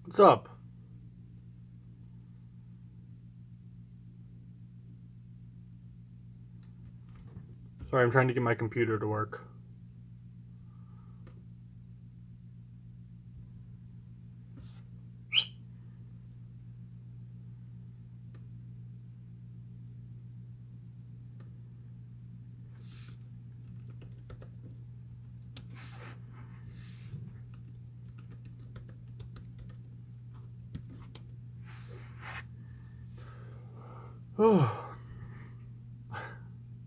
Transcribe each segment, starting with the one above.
What's up? Sorry, I'm trying to get my computer to work.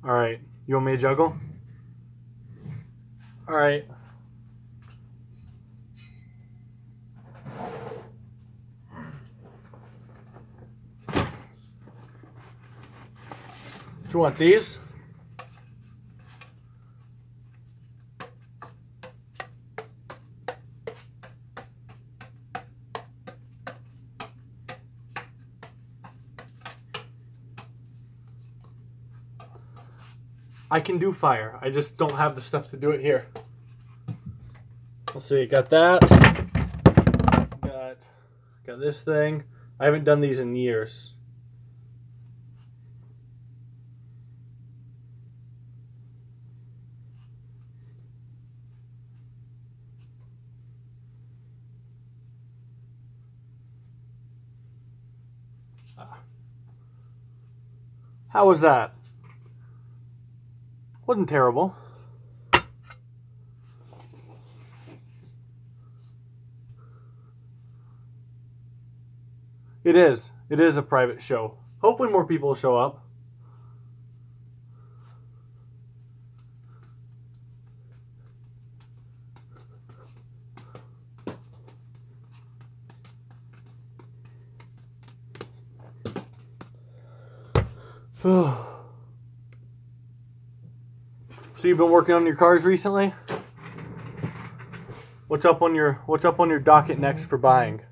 Alright, you want me to juggle? Alright. Do you want these? I can do fire. I just don't have the stuff to do it here. Let's see, got that. Got this thing. I haven't done these in years. How was that? Wasn't terrible. It is. It is a private show. Hopefully more people will show up. So you've been working on your cars recently? What's up on your docket next for buying?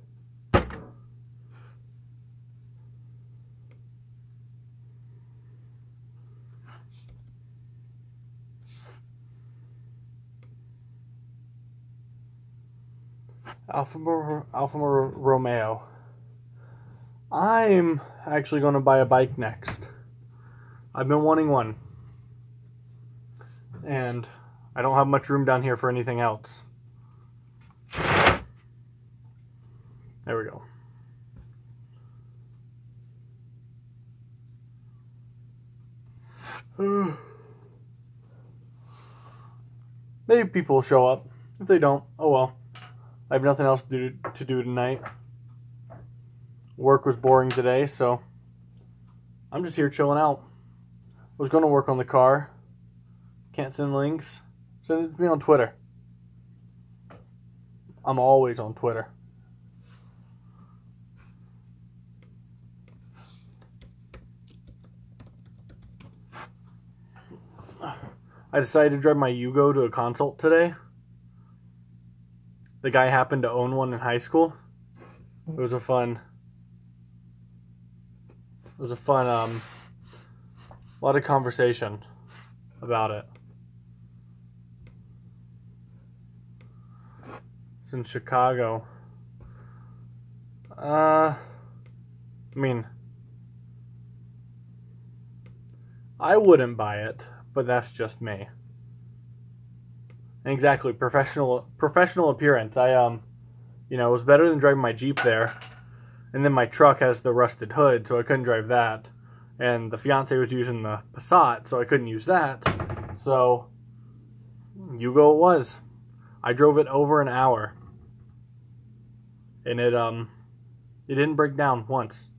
Alfa Romeo. I'm actually going to buy a bike next. I've been wanting one. And I don't have much room down here for anything else. There we go. Maybe people will show up. If they don't, oh well. I have nothing else to do tonight. Work was boring today, so I'm just here chilling out. I was going to work on the car. Can't send links. Send it to me on Twitter. I'm always on Twitter. I decided to drive my Yugo to a consult today. The guy happened to own one in high school. It was a fun lot of conversation about it. It's in Chicago. I mean, I wouldn't buy it, but that's just me. Exactly, professional appearance. It was better than driving my Jeep there. And then my truck has the rusted hood, so I couldn't drive that. And the fiance was using the Passat, so I couldn't use that. So, Yugo it was. I drove it over an hour. And it didn't break down once.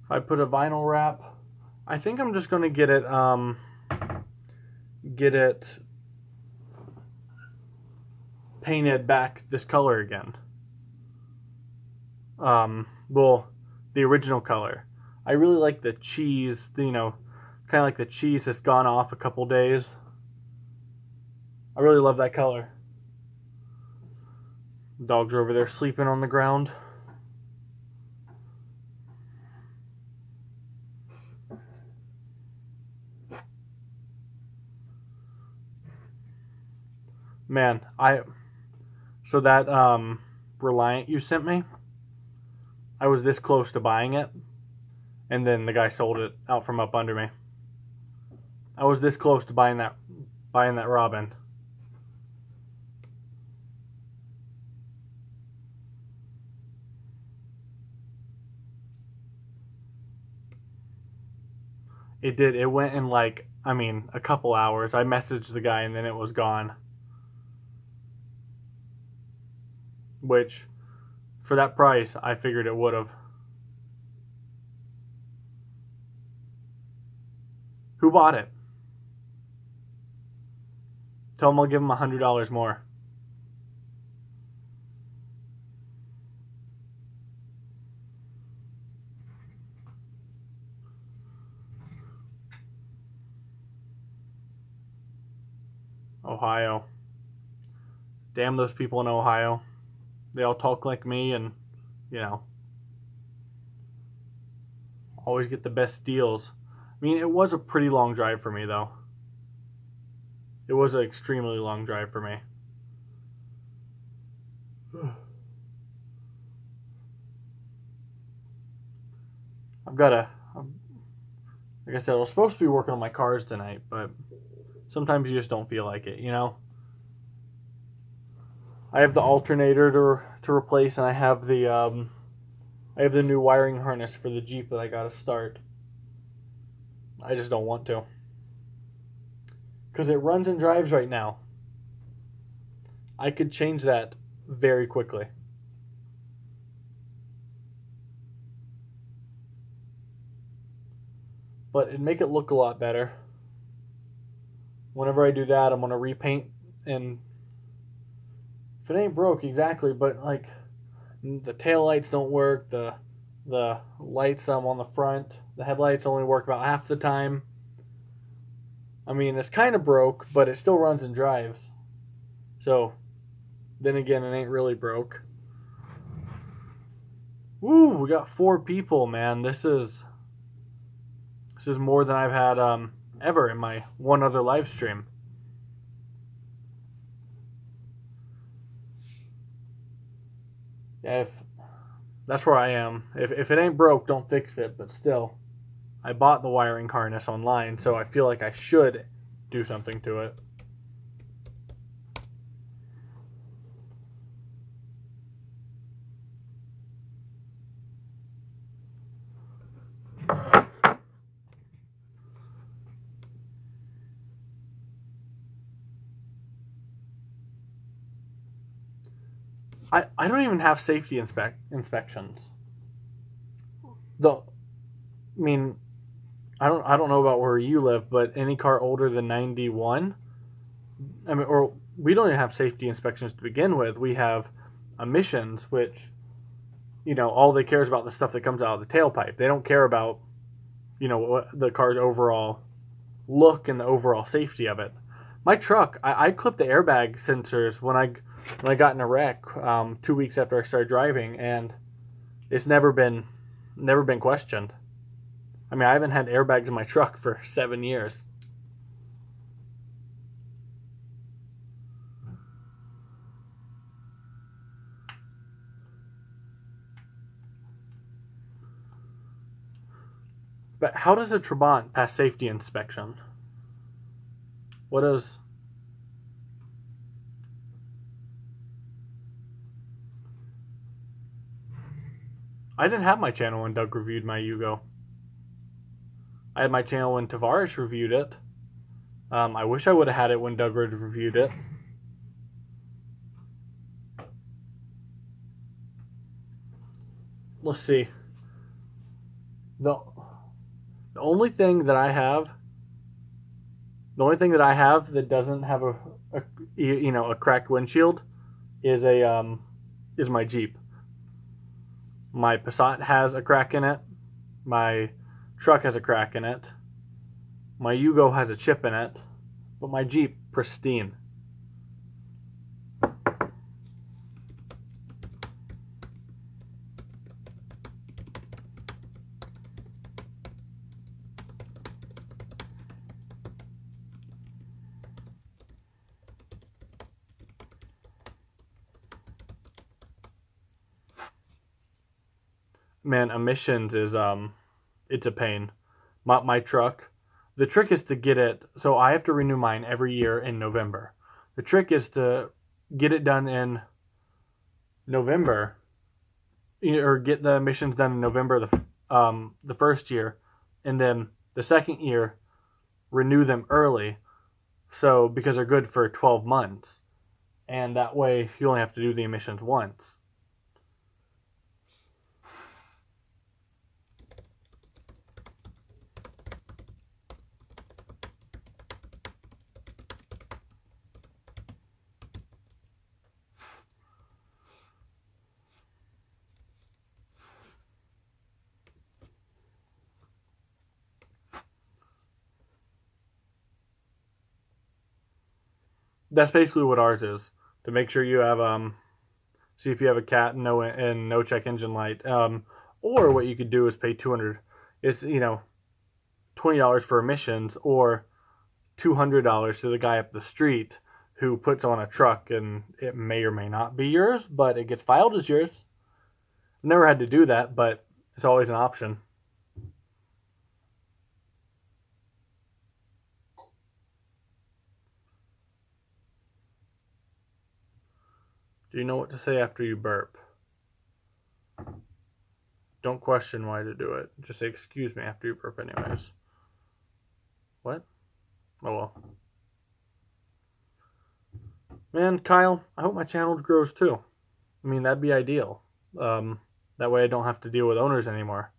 If I put a vinyl wrap, I think I'm just gonna get it painted back this color again. Well, the original color. I really like the cheese, Kind of like the cheese has gone off a couple days. I really love that color. Dogs are over there sleeping on the ground. Man, so that Reliant you sent me, I was this close to buying it, and then the guy sold it out from up under me. I was this close to buying that Robin. It did. It went in like, a couple hours. I messaged the guy and then it was gone. Which, for that price, I figured it would have. Who bought it? Tell him I'll give him $100 more. Ohio. Damn those people in Ohio. They all talk like me and, always get the best deals. It was a pretty long drive for me, though. It was an extremely long drive for me. Like I said, I was supposed to be working on my cars tonight, but sometimes you just don't feel like it, I have the alternator to replace, and I have the new wiring harness for the Jeep that I gotta start. I just don't want to, because it runs and drives right now. I could change that very quickly. But it'd make it look a lot better. Whenever I do that, I'm gonna repaint, and if it ain't broke exactly, but like the tail lights don't work, the lights on the front, the headlights only work about half the time. It's kind of broke, but it still runs and drives. So then again, it ain't really broke. Woo, we got 4 people, man. This is more than I've had ever in my one other live stream. Yeah, that's where I am. If it ain't broke, don't fix it. But still, I bought the wiring harness online, so I feel like I should do something to it. I don't even have safety inspections. I don't know about where you live, but any car older than 91, or we don't even have safety inspections to begin with. We have emissions, which, all they care is about the stuff that comes out of the tailpipe. They don't care about, what the car's overall look and the overall safety of it. My truck, I clipped the airbag sensors when I got in a wreck 2 weeks after I started driving, and it's never been questioned. I haven't had airbags in my truck for 7 years. But how does a Trabant pass safety inspection? What is... I didn't have my channel when Doug reviewed my Yugo. I had my channel when Tavares reviewed it. I wish I would have had it when Doug reviewed it. Let's see. The only thing that I have that doesn't have a cracked windshield is my Jeep. My Passat has a crack in it. My truck has a crack in it. My Yugo has a chip in it, but my Jeep, pristine. Man, emissions is it's a pain. My truck, the trick is to get it, so I have to renew mine every year in November. The trick is to get it done in November, or get the emissions done in November the first year, and then the second year renew them early, so because they're good for 12 months, and that way you only have to do the emissions once. That's basically what ours is, to make sure you have see if you have a cat and no check engine light. Or what you could do is pay 200. It's $20 for emissions, or $200 to the guy up the street who puts on a truck, and it may or may not be yours, but it gets filed as yours. Never had to do that, but it's always an option. Do you know what to say after you burp? Don't question why to do it. Just say excuse me after you burp anyways. What? Oh well. Man, Kyle, I hope my channel grows too. I mean, that'd be ideal. That way I don't have to deal with owners anymore.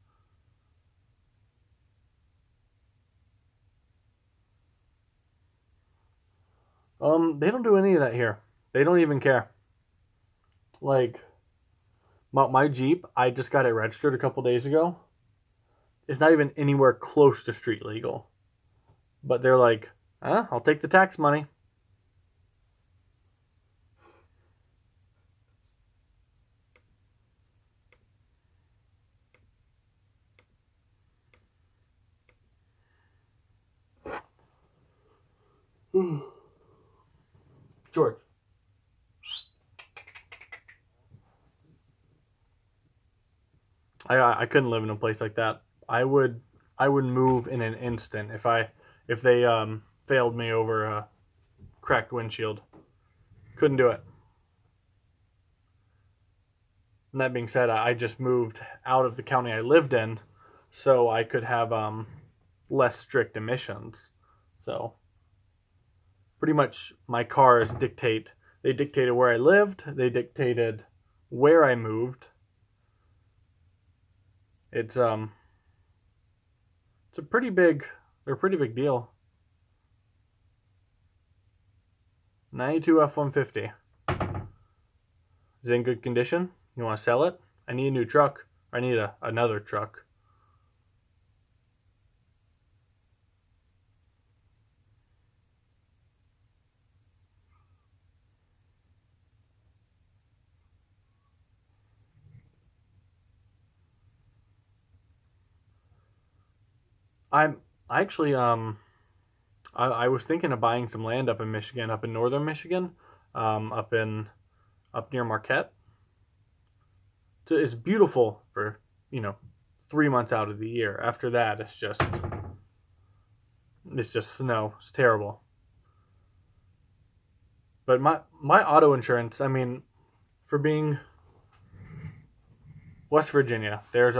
They don't do any of that here. They don't even care. Like, my Jeep, I just got it registered a couple days ago. It's not even anywhere close to street legal. But they're like, I'll take the tax money. George. I couldn't live in a place like that. I would move in an instant if they failed me over a cracked windshield. Couldn't do it. And that being said, I just moved out of the county I lived in, so I could have less strict emissions. So pretty much my cars they dictated where I lived, they dictated where I moved. It's a they're a pretty big deal. 92 F-150. Is it in good condition? You want to sell it? I need a new truck. I need another truck. I'm I actually I was thinking of buying some land up in Michigan, up in northern Michigan, up near Marquette. So it's beautiful for 3 months out of the year. After that, it's just snow. It's terrible. But my auto insurance, I mean, for being West Virginia, there's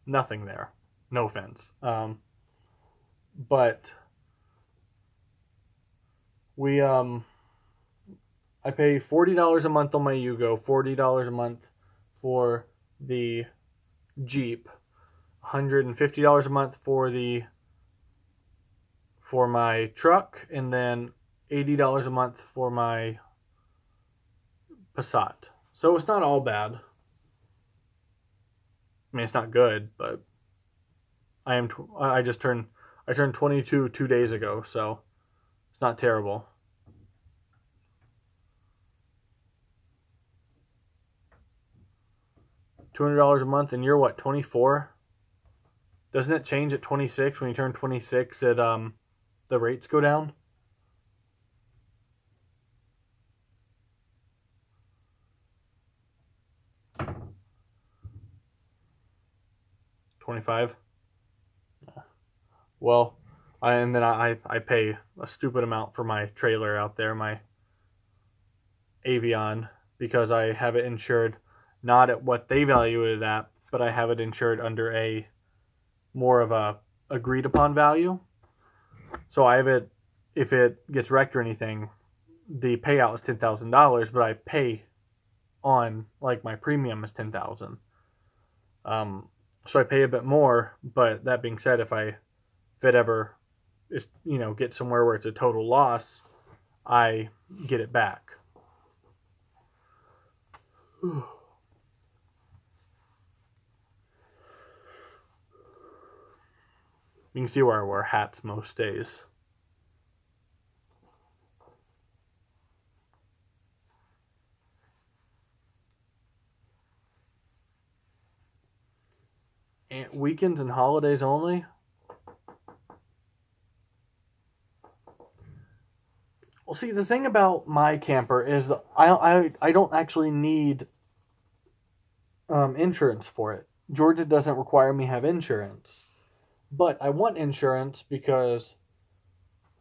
nothing there. No offense. But we I pay $40 a month on my Yugo, $40 a month for the Jeep, $150 a month for my truck, and then $80 a month for my Passat. So it's not all bad. I mean, it's not good, but I I turned 22 2 days ago, so it's not terrible. $200 a month, and you're what, 24? Doesn't it change at 26 when you turn 26? The rates go down. 25. Well, I pay a stupid amount for my trailer out there, my Avion, because I have it insured not at what they value it at, but I have it insured under a more of a agreed upon value. So I have it, if it gets wrecked or anything, the payout is $10,000, but I pay on, like, my premium is $10,000. So I pay a bit more, but that being said, if it ever is, get somewhere where it's a total loss, I get it back. You can see where I wear hats most days. And weekends and holidays only? Well, see, the thing about my camper is that I don't actually need insurance for it. Georgia doesn't require me to have insurance. But I want insurance because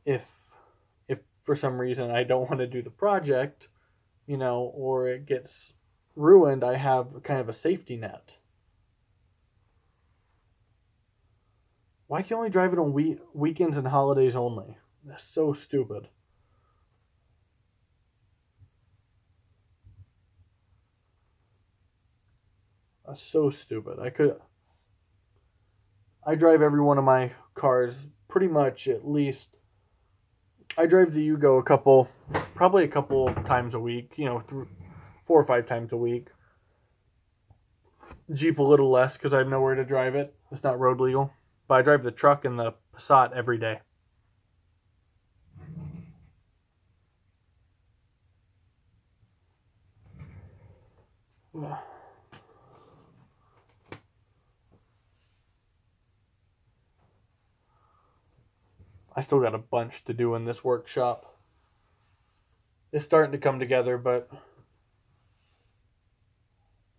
if for some reason I don't want to do the project, or it gets ruined, I have kind of a safety net. Why can you only drive it on weekends and holidays only? That's so stupid. That's so stupid. I drive every one of my cars pretty much at least. I drive the Yugo probably a couple times a week, 4 or 5 times a week. Jeep a little less because I have nowhere to drive it. It's not road legal. But I drive the truck and the Passat every day. I still got a bunch to do in this workshop. It's starting to come together, but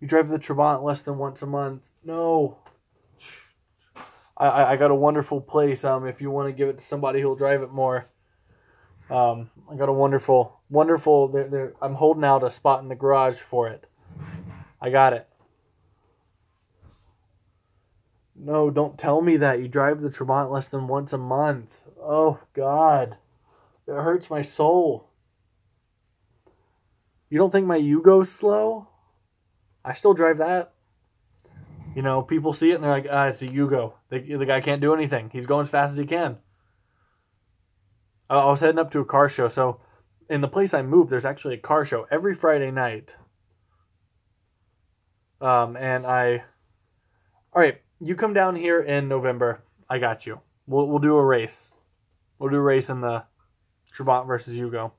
you drive the Trabant less than once a month. No. I got a wonderful place. If you want to give it to somebody who'll drive it more, I got a wonderful. I'm holding out a spot in the garage for it. I got it. No, don't tell me that. You drive the Trabant less than once a month. Oh, God. It hurts my soul. You don't think my Yugo's slow? I still drive that. People see it and they're like, it's a Yugo. The guy can't do anything. He's going as fast as he can. I was heading up to a car show. So in the place I moved, there's actually a car show every Friday night. All right, you come down here in November. I got you. We'll do a race. We'll do a race in the Trabant versus Yugo.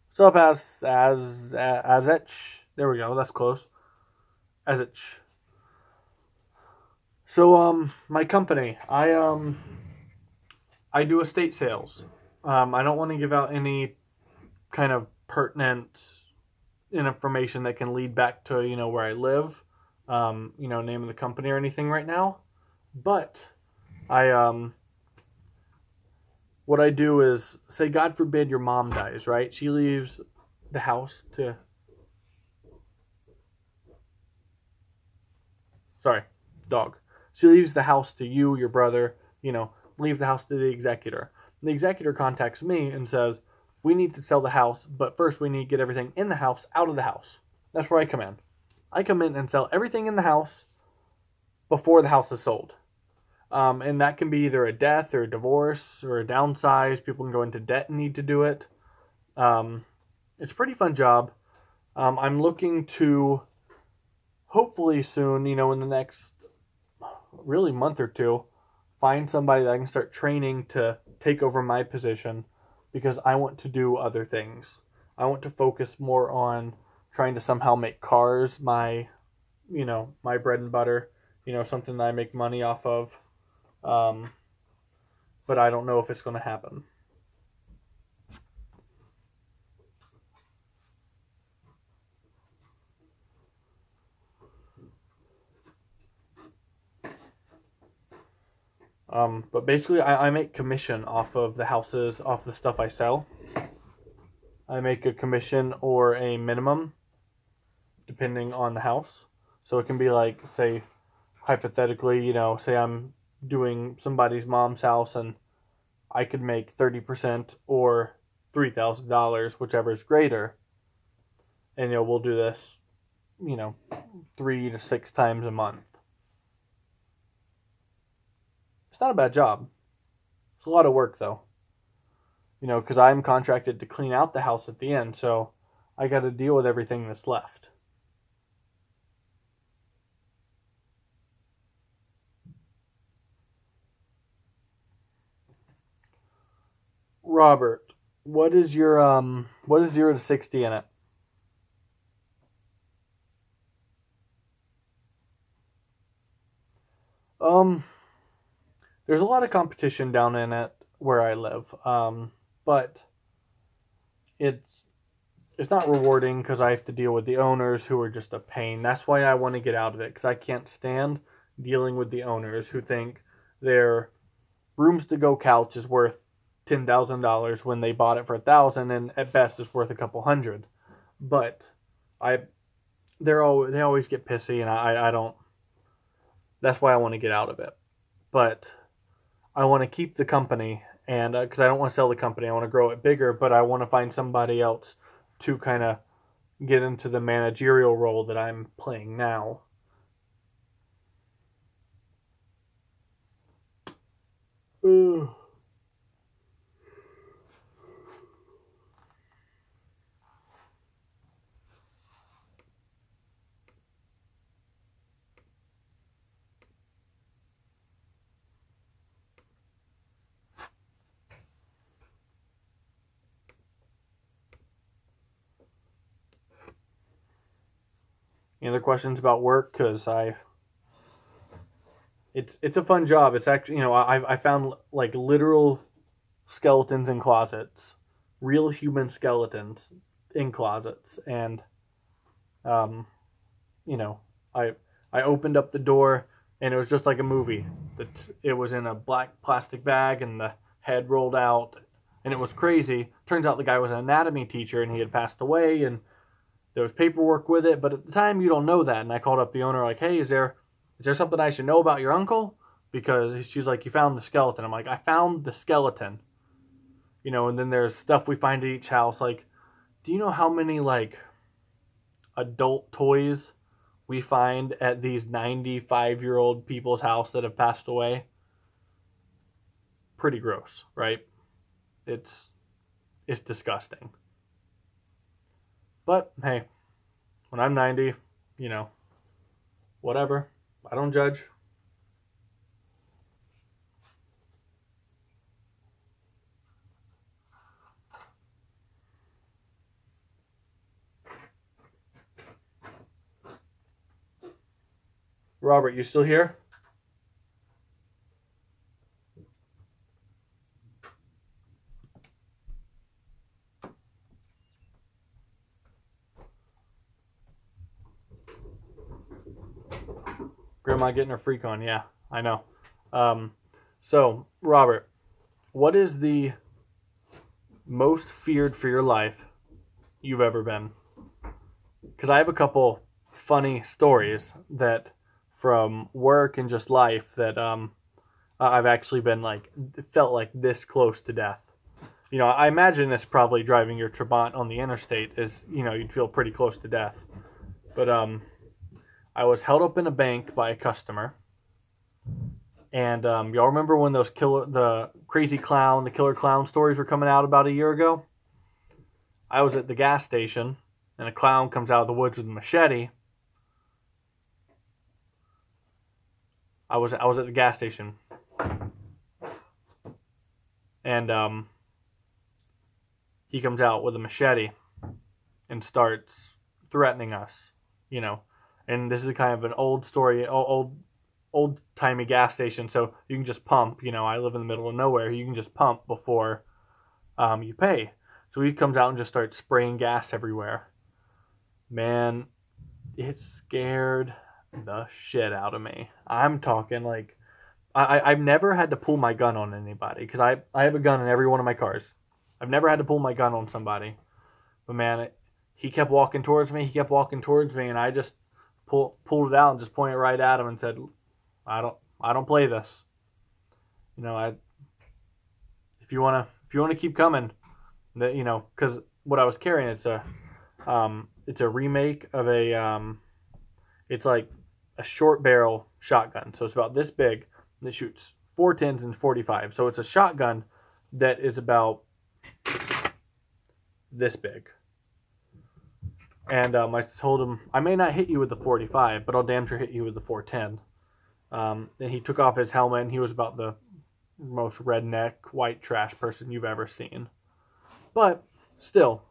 What's up, Azech? There we go. That's close. Azech. So, my company, I do estate sales. I don't want to give out any kind of pertinent information that can lead back to, where I live, name of the company or anything right now. But what I do is, say, God forbid your mom dies, right? She leaves the house to... Sorry, dog. She leaves the house to you, your brother, leave the house to the executor. The executor contacts me and says, we need to sell the house, but first we need to get everything in the house out of the house. That's where I come in. I come in and sell everything in the house before the house is sold. And that can be either a death or a divorce or a downsize. People can go into debt and need to do it. It's a pretty fun job. I'm looking to hopefully soon, in the next really month or two, find somebody that I can start training to take over my position, because I want to do other things. I want to focus more on trying to somehow make cars my, my bread and butter, something that I make money off of. But I don't know if it's going to happen. But basically, I make commission off of the houses, off the stuff I sell. I make a commission or a minimum, depending on the house. So it can be like, say, hypothetically, say I'm doing somebody's mom's house and I could make 30% or $3,000, whichever is greater. And, we'll do this, 3 to 6 times a month. It's not a bad job. It's a lot of work, though. Because I'm contracted to clean out the house at the end, so I got to deal with everything that's left. Robert, what is 0 to 60 in it? There's a lot of competition down in it where I live. But it's not rewarding because I have to deal with the owners who are just a pain. That's why I want to get out of it, because I can't stand dealing with the owners who think their rooms to go couch is worth $10,000 when they bought it for $1,000, and at best it's worth a couple hundred. But they always get pissy, and I don't. That's why I want to get out of it. But I want to keep the company, and because I don't want to sell the company, I want to grow it bigger, but I want to find somebody else to kind of get into the managerial role that I'm playing now. Ugh. Any other questions about work? Because it's a fun job. It's actually, I found like literal skeletons in closets, real human skeletons in closets, and I I opened up the door and it was just like a movie. It was in a black plastic bag and the head rolled out, and it was crazy. Turns out the guy was an anatomy teacher and he had passed away, and there was paperwork with it, but at the time you don't know that. And I called up the owner like, hey, is there something I should know about your uncle? Because she's like, you found the skeleton. I'm like, I found the skeleton. And then there's stuff we find at each house. Like, do you know how many like adult toys we find at these 95-year-old people's house that have passed away? Pretty gross, right? It's disgusting. But hey, when I'm 90, whatever. I don't judge. Robert, you still here? Grandma getting her freak on. Yeah, I know. So, Robert, what is the most feared for your life you've ever been? Because I have a couple funny stories that from work and just life that I've actually been felt like this close to death. I imagine it's probably driving your Trabant on the interstate is, you'd feel pretty close to death. But I was held up in a bank by a customer. And y'all remember when those the killer clown stories were coming out about a year ago? I was at the gas station, and a clown comes out of the woods with a machete. I was at the gas station, And he comes out with a machete and starts threatening us, you know. And this is kind of an old story, old timey gas station, so you can just pump. You know, I live in the middle of nowhere. You can just pump before you pay. So he comes out and just starts spraying gas everywhere. Man, it scared the shit out of me. I'm talking like I've never had to pull my gun on anybody because I have a gun in every one of my cars. I've never had to pull my gun on somebody. But man, he kept walking towards me. He kept walking towards me, and I just pulled it out and just pointed right at him and said, I don't play this. You know, if you wanna keep coming, that, you know, because what I was carrying, it's a remake of it's like a short barrel shotgun. So it's about this big. That shoots 410s and 45. So it's a shotgun that is about this big. And I told him, I may not hit you with the 45, but I'll damn sure hit you with the 410. And he took off his helmet, and he was about the most redneck white trash person you've ever seen. But still,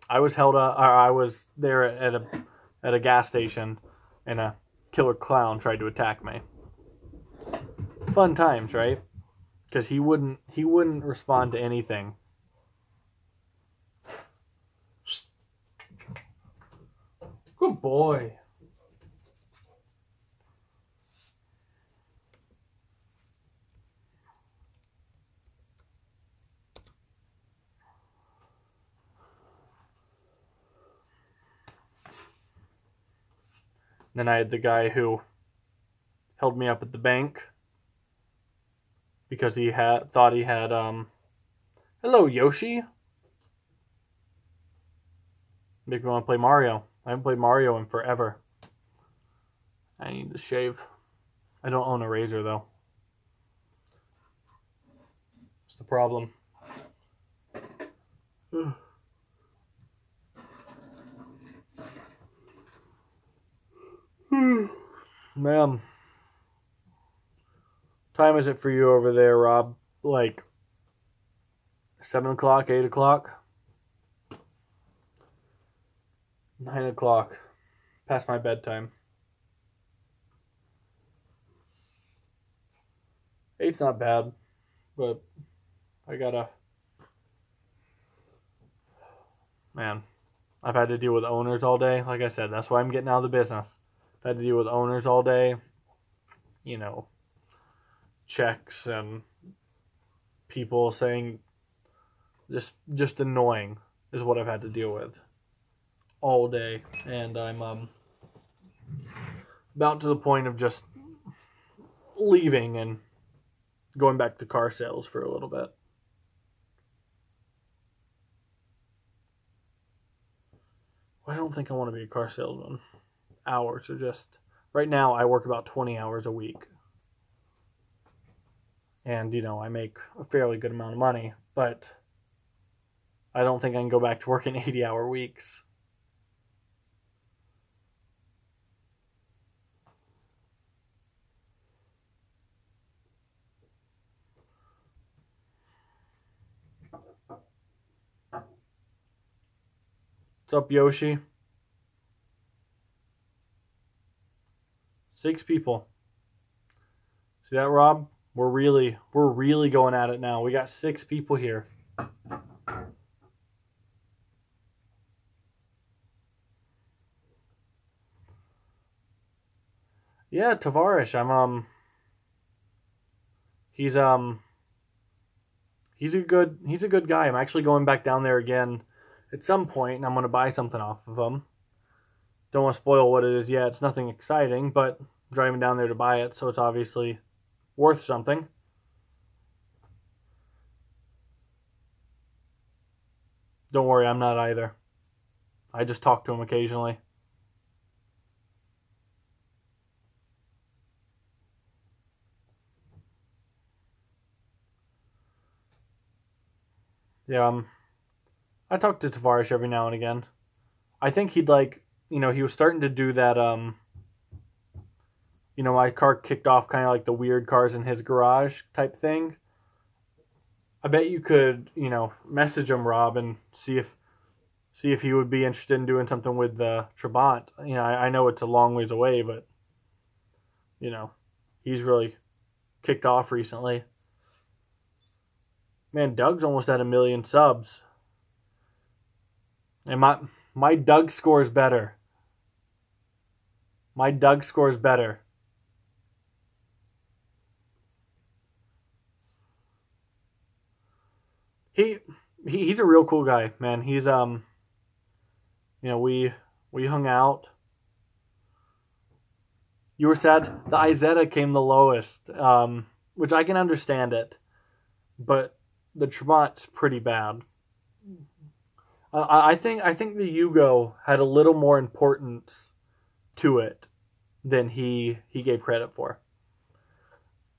I was held up. I was there at a gas station, and a killer clown tried to attack me. Fun times, right? Because he wouldn't respond to anything. Good boy. Then I had the guy who held me up at the bank because he thought he had hello Yoshi. Make me want to play Mario. I haven't played Mario in forever. I need to shave. I don't own a razor though. That's the problem. Ma'am. Time is it for you over there, Rob? Like 7 o'clock, 8 o'clock? 9 o'clock. Past my bedtime. 8's not bad, but I gotta... Man, I've had to deal with owners all day. Like I said, that's why I'm getting out of the business. I've had to deal with owners all day. You know, checks and people saying just annoying is what I've had to deal with all day. And I'm about to the point of just leaving and going back to car sales for a little bit. I don't think I want to be a car salesman. Hours are just... Right now, I work about 20 hours a week. And, you know, I make a fairly good amount of money, but I don't think I can go back to working 80-hour weeks. What's up, Yoshi? 6 people. See that, Rob? We're really going at it now. We got 6 people here. Yeah, Tavares. He's a good guy. I'm actually going back down there again at some point, and I'm going to buy something off of him. Don't want to spoil what it is yet. It's nothing exciting, but I'm driving down there to buy it, so it's obviously worth something. Don't worry, I'm not either. I just talk to him occasionally. Yeah, I talk to Tavares every now and again. I think he'd like, you know, he was starting to do that, you know, my car kicked off kind of like the weird cars in his garage type thing. I bet you could, message him, Rob, and see if he would be interested in doing something with the Trabant. I know it's a long ways away, but he's really kicked off recently. Man, Doug's almost at 1 million subs, and my Doug score is better. My Doug score is better. He's a real cool guy, man. He's we hung out. You were sad the Izetta came the lowest, which I can understand it, but the Trabant's pretty bad. I think the Yugo had a little more importance to it than he gave credit for.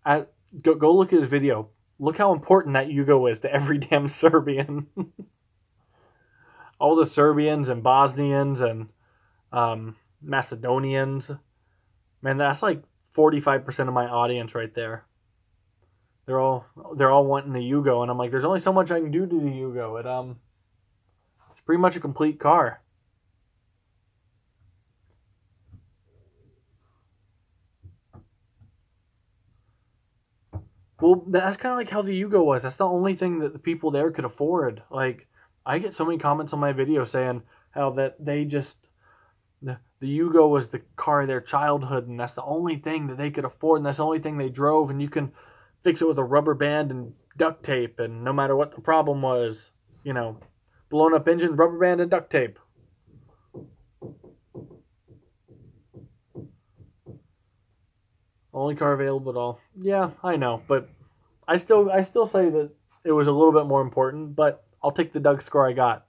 Go look at his video. Look how important that Yugo is to every damn Serbian. All the Serbians and Bosnians and Macedonians. Man, that's like 45% of my audience right there. They're all wanting the Yugo, and I'm like, there's only so much I can do to the Yugo. It's pretty much a complete car. Well, that's kind of like how the Yugo was. That's the only thing that the people there could afford. Like, I get so many comments on my video saying how that they just the Yugo was the car of their childhood, and that's the only thing that they could afford, and that's the only thing they drove, and you can fix it with a rubber band and duct tape, and no matter what the problem was, blown up engine, rubber band, and duct tape. Only car available at all. Yeah, I know, but I still say that it was a little bit more important, but I'll take the Doug score I got.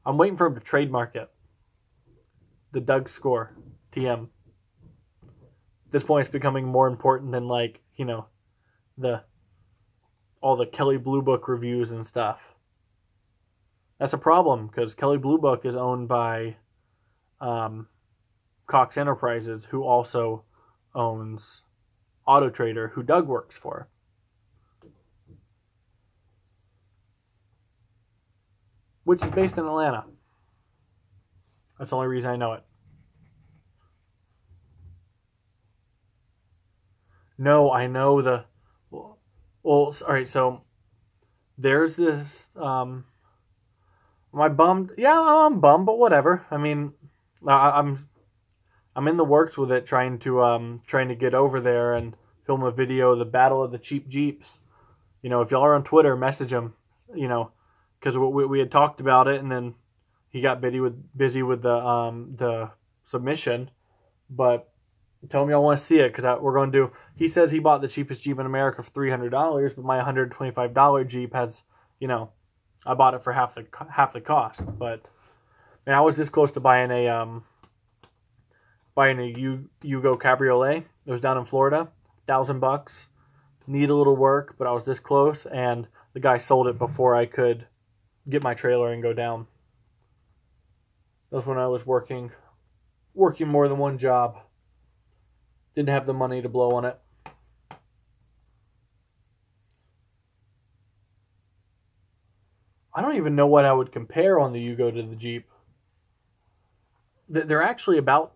I'm waiting for him to trademark it. The Doug score, TM. At this point, it's becoming more important than all the Kelly Blue Book reviews and stuff. That's a problem because Kelly Blue Book is owned by Cox Enterprises, who also owns Auto Trader, who Doug works for. Which is based in Atlanta. That's the only reason I know it. No, I know the... Well, all right, so there's this... Am I bummed? Yeah, I'm bummed, but whatever. I mean, I'm in the works with it, trying to get over there and film a video of the Battle of the Cheap Jeeps. If y'all are on Twitter, message him. Because we had talked about it, and then he got busy with the submission. But tell him y'all want to see it, because we're going to do. He says he bought the cheapest Jeep in America for $300, but my $125 Jeep has, I bought it for half the cost. But man, I was this close to buying a Yugo Cabriolet. It was down in Florida, $1,000. Need a little work, but I was this close, and the guy sold it before I could get my trailer and go down. That was when I was working more than one job. Didn't have the money to blow on it. I don't even know what I would compare on the Yugo to the Jeep. They're actually about...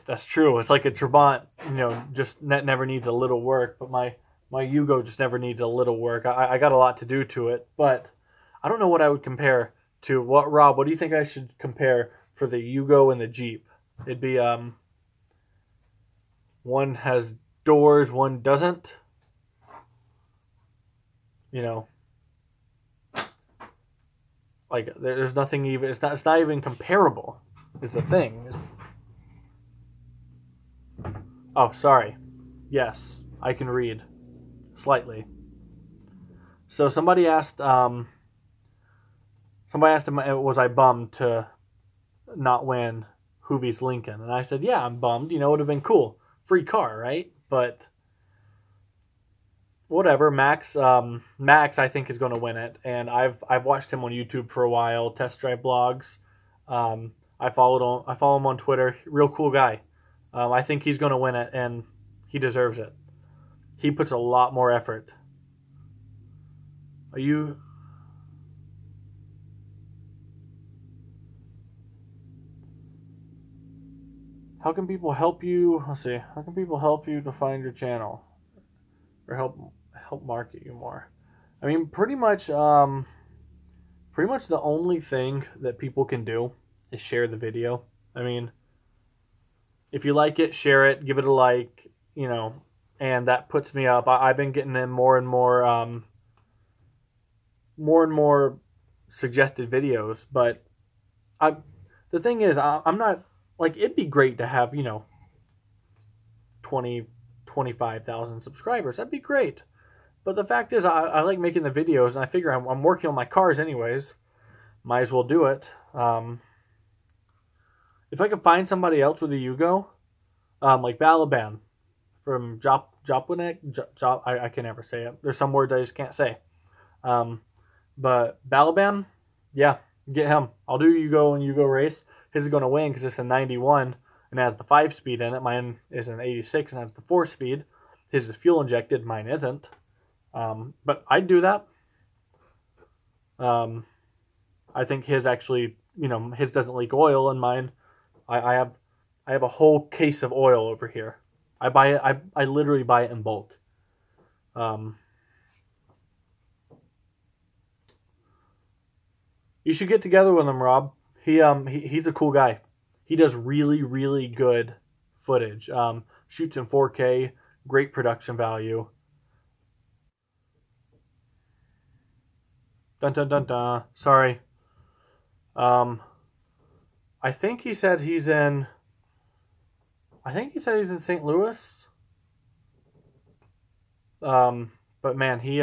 That's true. It's like a Trabant, just never needs a little work, but my Yugo just never needs a little work. I got a lot to do to it, but I don't know what I would compare to. Rob, what do you think I should compare for the Yugo and the Jeep? It'd be one has doors, one doesn't. Like there's nothing even. It's not even comparable. Is the thing. Oh, sorry. Yes, I can read slightly. So somebody asked him, was I bummed to not win Hoovie's Lincoln? And I said, yeah, I'm bummed. It would have been cool. Free car, right? But whatever. Max, I think, is going to win it. And I've watched him on YouTube for a while, test drive blogs. I follow him on Twitter. Real cool guy. I think he's going to win it, and he deserves it. He puts a lot more effort. Are you... How can people help you? Let's see. How can people help you to find your channel or help market you more? I mean, pretty much the only thing that people can do is share the video. I mean, if you like it, share it, give it a like, you know, and that puts me up. I've been getting in more and more suggested videos, but the thing is, I'm not, like, it'd be great to have, you know, 25,000 subscribers. That'd be great. But the fact is, I like making the videos, and I figure I'm working on my cars anyways. Might as well do it. If I could find somebody else with a Yugo, like Balaban from Joplinek, I can never say it. There's some words I just can't say. But Balaban, yeah, get him. I'll do Yugo and Yugo race. His is going to win because it's a 91 and has the 5-speed in it. Mine is an 86 and has the 4-speed. His is fuel injected. Mine isn't. But I'd do that. I think his actually, you know, his doesn't leak oil, and mine, I have a whole case of oil over here. I buy it. I literally buy it in bulk. You should get together with him, Rob. He's a cool guy. He does really, really good footage. Shoots in 4K, great production value. Dun dun dun dun. Sorry. I think he said he's in. I think he said he's in St. Louis. But man, he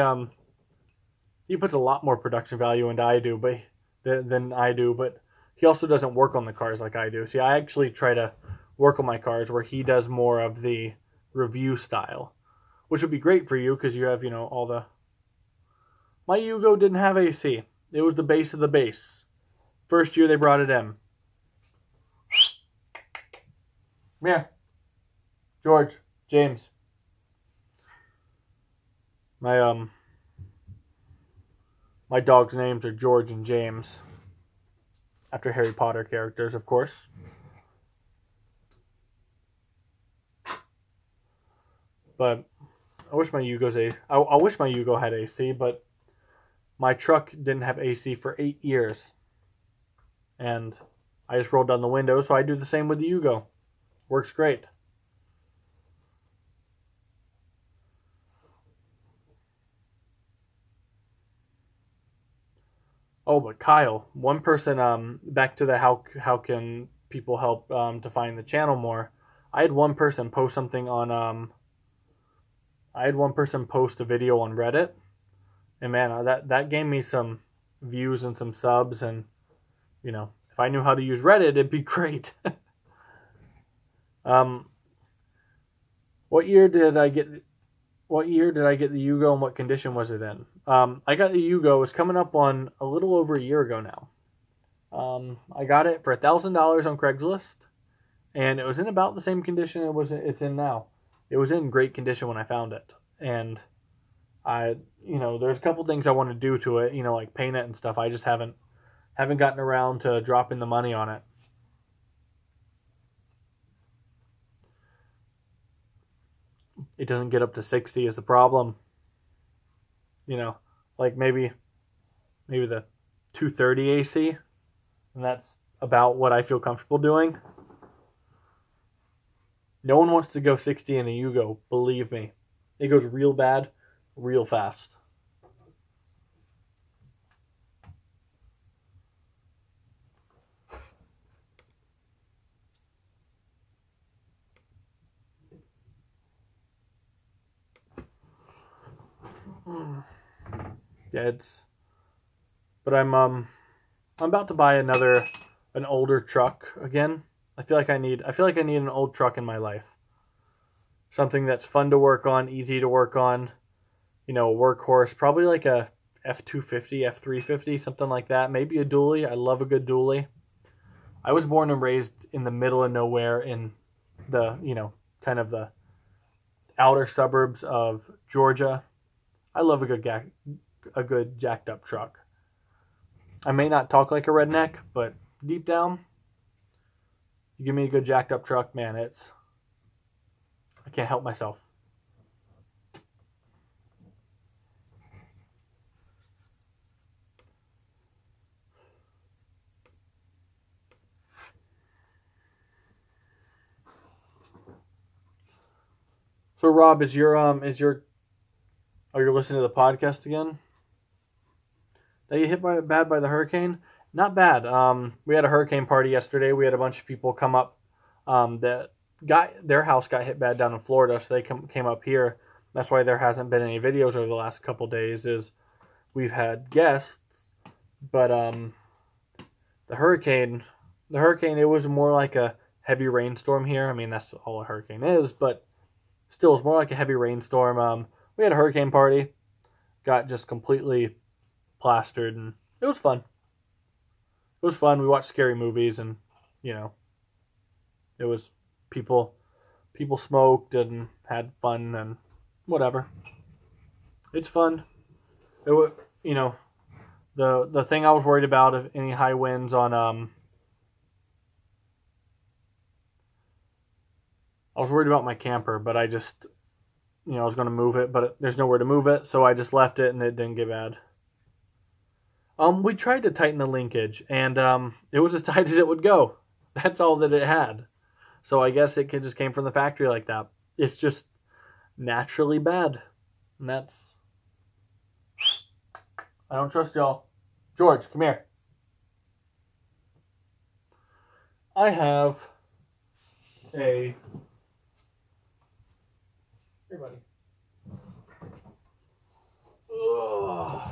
puts a lot more production value into I do, but than I do. But he also doesn't work on the cars like I do. See, I actually try to work on my cars where he does more of the review style, which would be great for you because you have, you know, all the. My Yugo didn't have AC. It was the base of the base. First year they brought it in. Yeah. George, James. My dog's names are George and James. After Harry Potter characters, of course. But I wish my Yugo's I wish my Yugo had AC, but my truck didn't have AC for 8 years. And I just rolled down the window, so I do the same with the Yugo. Works great. Oh, but Kyle, one person, back to the how can people help to find the channel more. I had one person post something on I had one person post a video on Reddit, and man, that gave me some views and some subs, and you know, if I knew how to use Reddit, it'd be great. What year did I get the Yugo, and what condition was it in? I got the Yugo. It was coming up on a little over a year ago now. I got it for $1,000 on Craigslist, and it was in about the same condition it's in now. It was in great condition when I found it, and there's a couple things I want to do to it, you know, like paint it and stuff. I just haven't gotten around to dropping the money on it. It doesn't get up to 60 is the problem. You know, like maybe the 230 AC, and that's about what I feel comfortable doing. No one wants to go 60 in a Yugo, believe me. It goes real bad, real fast. Yeah, but I'm about to buy an older truck again. I feel like I need an old truck in my life. Something that's fun to work on, easy to work on, you know, a workhorse, probably like a F250, F350, something like that. Maybe a dually. I love a good dually. I was born and raised in the middle of nowhere in the, you know, kind of the outer suburbs of Georgia. I love a good jacked up truck. I may not talk like a redneck, but deep down, you give me a good jacked up truck, man, I can't help myself. So Rob, are you listening to the podcast again? That you hit bad by the hurricane? Not bad. We had a hurricane party yesterday. We had a bunch of people come up. Their house got hit bad down in Florida, so they came up here. That's why there hasn't been any videos over the last couple days. Is we've had guests, but the hurricane, it was more like a heavy rainstorm here. I mean, that's all a hurricane is, but still, it's more like a heavy rainstorm. We had a hurricane party, got just completely plastered, and it was fun. It was fun. We watched scary movies, and it was people smoked and had fun and whatever. It's fun. It was, the thing I was worried about, if any high winds on I was worried about my camper, but I just I was going to move it, but there's nowhere to move it, so I just left it and it didn't get bad. We tried to tighten the linkage, and it was as tight as it would go. That's all that it had. So I guess it just came from the factory like that. It's just naturally bad. And that's... I don't trust y'all. George, come here. I have a... Here, buddy. Ugh.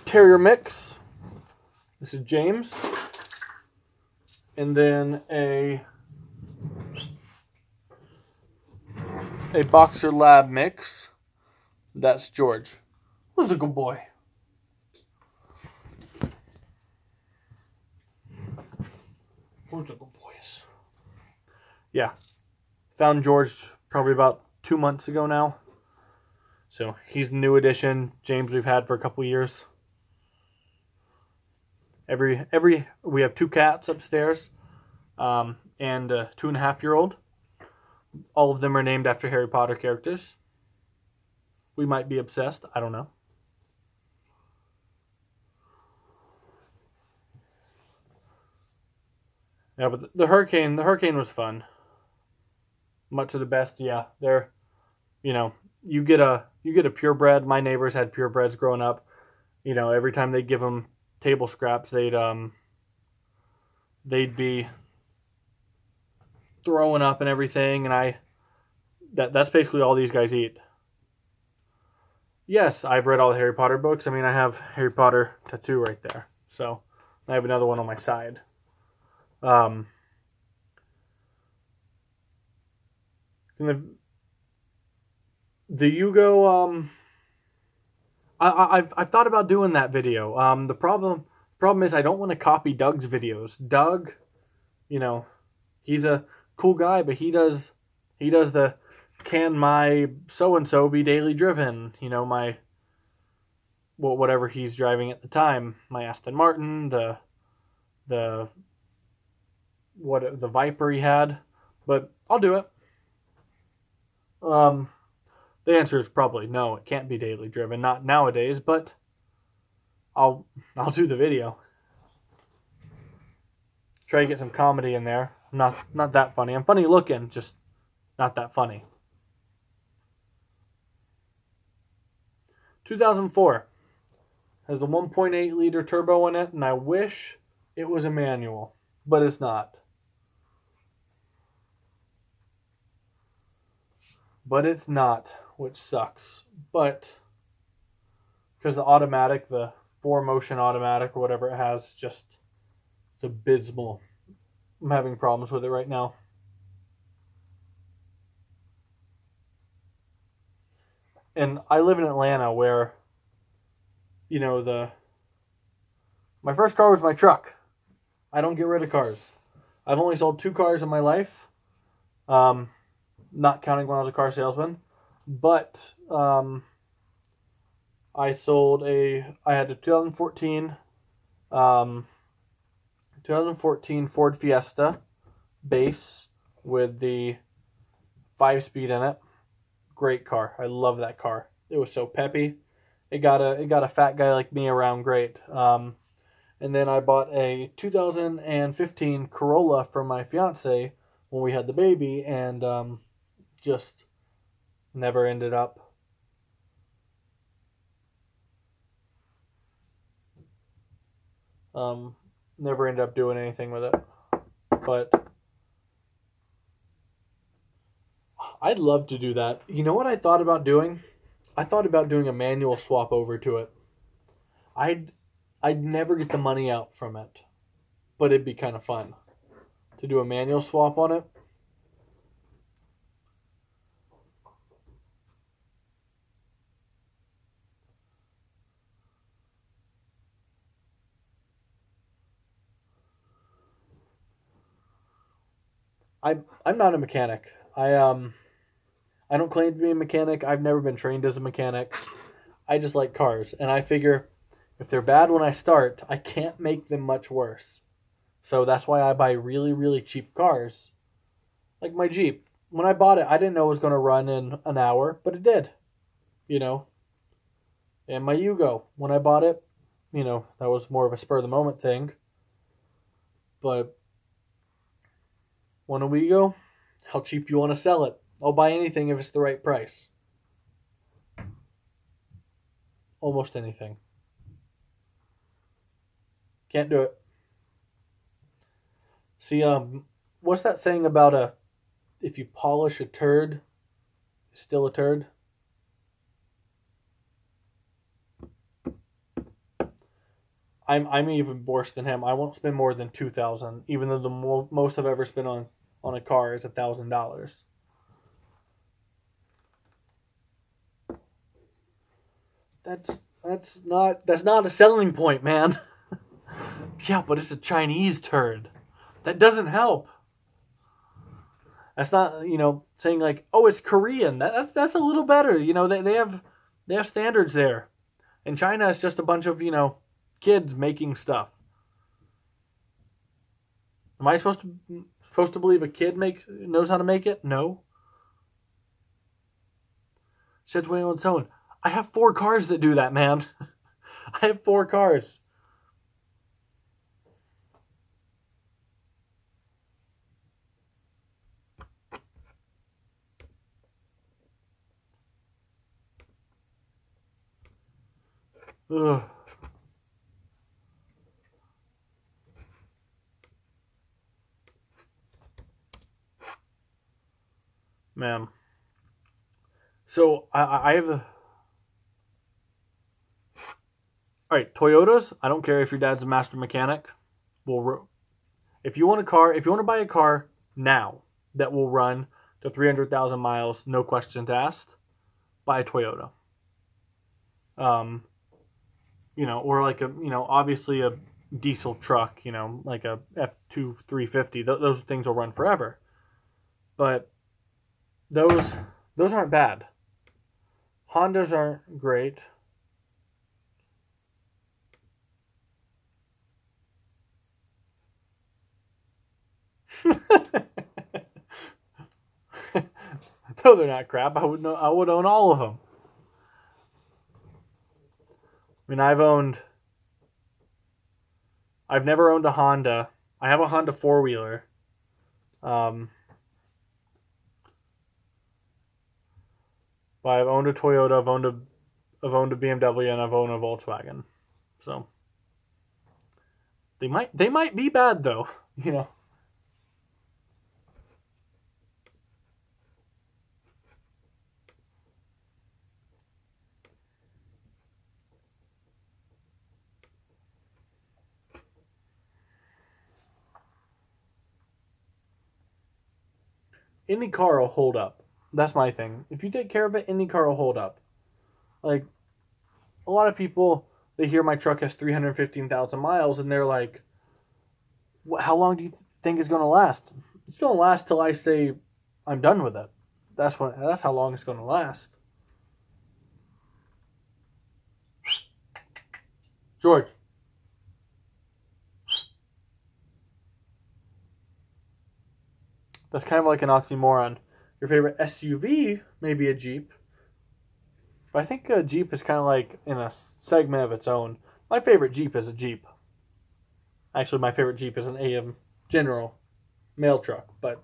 Terrier mix. This is James. And then a Boxer Lab mix. That's George. Where's the good boy? Where's the good boys? Yeah. Found George probably about 2 months ago now. So he's the new addition. James we've had for a couple years. We have 2 cats upstairs, and a 2.5-year-old. All of them are named after Harry Potter characters. We might be obsessed. I don't know. Yeah, but the hurricane was fun. Much of the best, yeah. They're, you get a purebred. My neighbors had purebreds growing up. Every time they give them table scraps, they'd be throwing up and everything, and that's basically all these guys eat. Yes, I've read all the Harry Potter books. I mean, I have Harry Potter tattoo right there. So I have another one on my side. The Yugo, I've thought about doing that video. The problem is I don't want to copy Doug's videos. Doug, he's a cool guy, but he does the can my so and so be daily driven? My whatever he's driving at the time, my Aston Martin, the Viper he had, but I'll do it. The answer is probably no, it can't be daily driven, not nowadays, but I'll do the video. Try to get some comedy in there. I'm not that funny. I'm funny looking, just not that funny. 2004 has the 1.8 liter turbo in it, and I wish it was a manual, but it's not. Which sucks. But because the automatic, the 4Motion automatic or whatever it has, it's abysmal. I'm having problems with it right now. And I live in Atlanta where, my first car was my truck. I don't get rid of cars. I've only sold 2 cars in my life, not counting when I was a car salesman. But I had a 2014 Ford Fiesta base with the 5-speed in it. Great car. I love that car. It was so peppy. It got a fat guy like me around great. And then I bought a 2015 Corolla for my fiance when we had the baby, and just never ended up. Never ended up doing anything with it. But I'd love to do that. You know what I thought about doing? I thought about doing a manual swap over to it. I'd never get the money out from it, but it'd be kind of fun to do a manual swap on it. I'm not a mechanic. I don't claim to be a mechanic. I've never been trained as a mechanic. I just like cars, and I figure if they're bad when I start, I can't make them much worse. So that's why I buy really, really cheap cars. Like my Jeep. When I bought it, I didn't know it was going to run in an hour, but it did. You know. And my Yugo, when I bought it, that was more of a spur of the moment thing. But want a Yugo? How cheap you want to sell it? I'll buy anything if it's the right price. Almost anything. Can't do it. See, what's that saying about if you polish a turd, it's still a turd? I'm even worse than him. I won't spend more than $2,000, even though the most I've ever spent on a car is $1,000. That's not a selling point, man. Yeah, but it's a Chinese turd. That doesn't help. That's not, saying like, oh, it's Korean. That's a little better. They have standards there. And China is just a bunch of, kids making stuff. Am I supposed to believe a kid knows how to make it? No. Said Wayne on Someone. I have 4 cars that do that, man. I have 4 cars. Ugh. Man. So I have a... Alright, Toyotas, I don't care if your dad's a master mechanic. If you want to buy a car now that will run to 300,000 miles, no questions asked, buy a Toyota. Or like obviously a diesel truck, like a F2 350. Those things will run forever. But those aren't bad. Hondas aren't great. No, they're not crap. I would own all of them. I mean, I've never owned a Honda. I have a Honda 4-wheeler. But I've owned a Toyota, I've owned a BMW, and I've owned a Volkswagen. So they might be bad though, Any car will hold up. That's my thing. If you take care of it, any car will hold up. Like, a lot of people, they hear my truck has 315,000 miles, and they're like, How long do you think it's going to last? It's going to last till I say I'm done with it. That's how long it's going to last. George. That's kind of like an oxymoron. Your favorite SUV may be a Jeep, but I think a Jeep is kind of like in a segment of its own. My favorite Jeep is a Jeep. Actually, my favorite Jeep is an AM General mail truck, but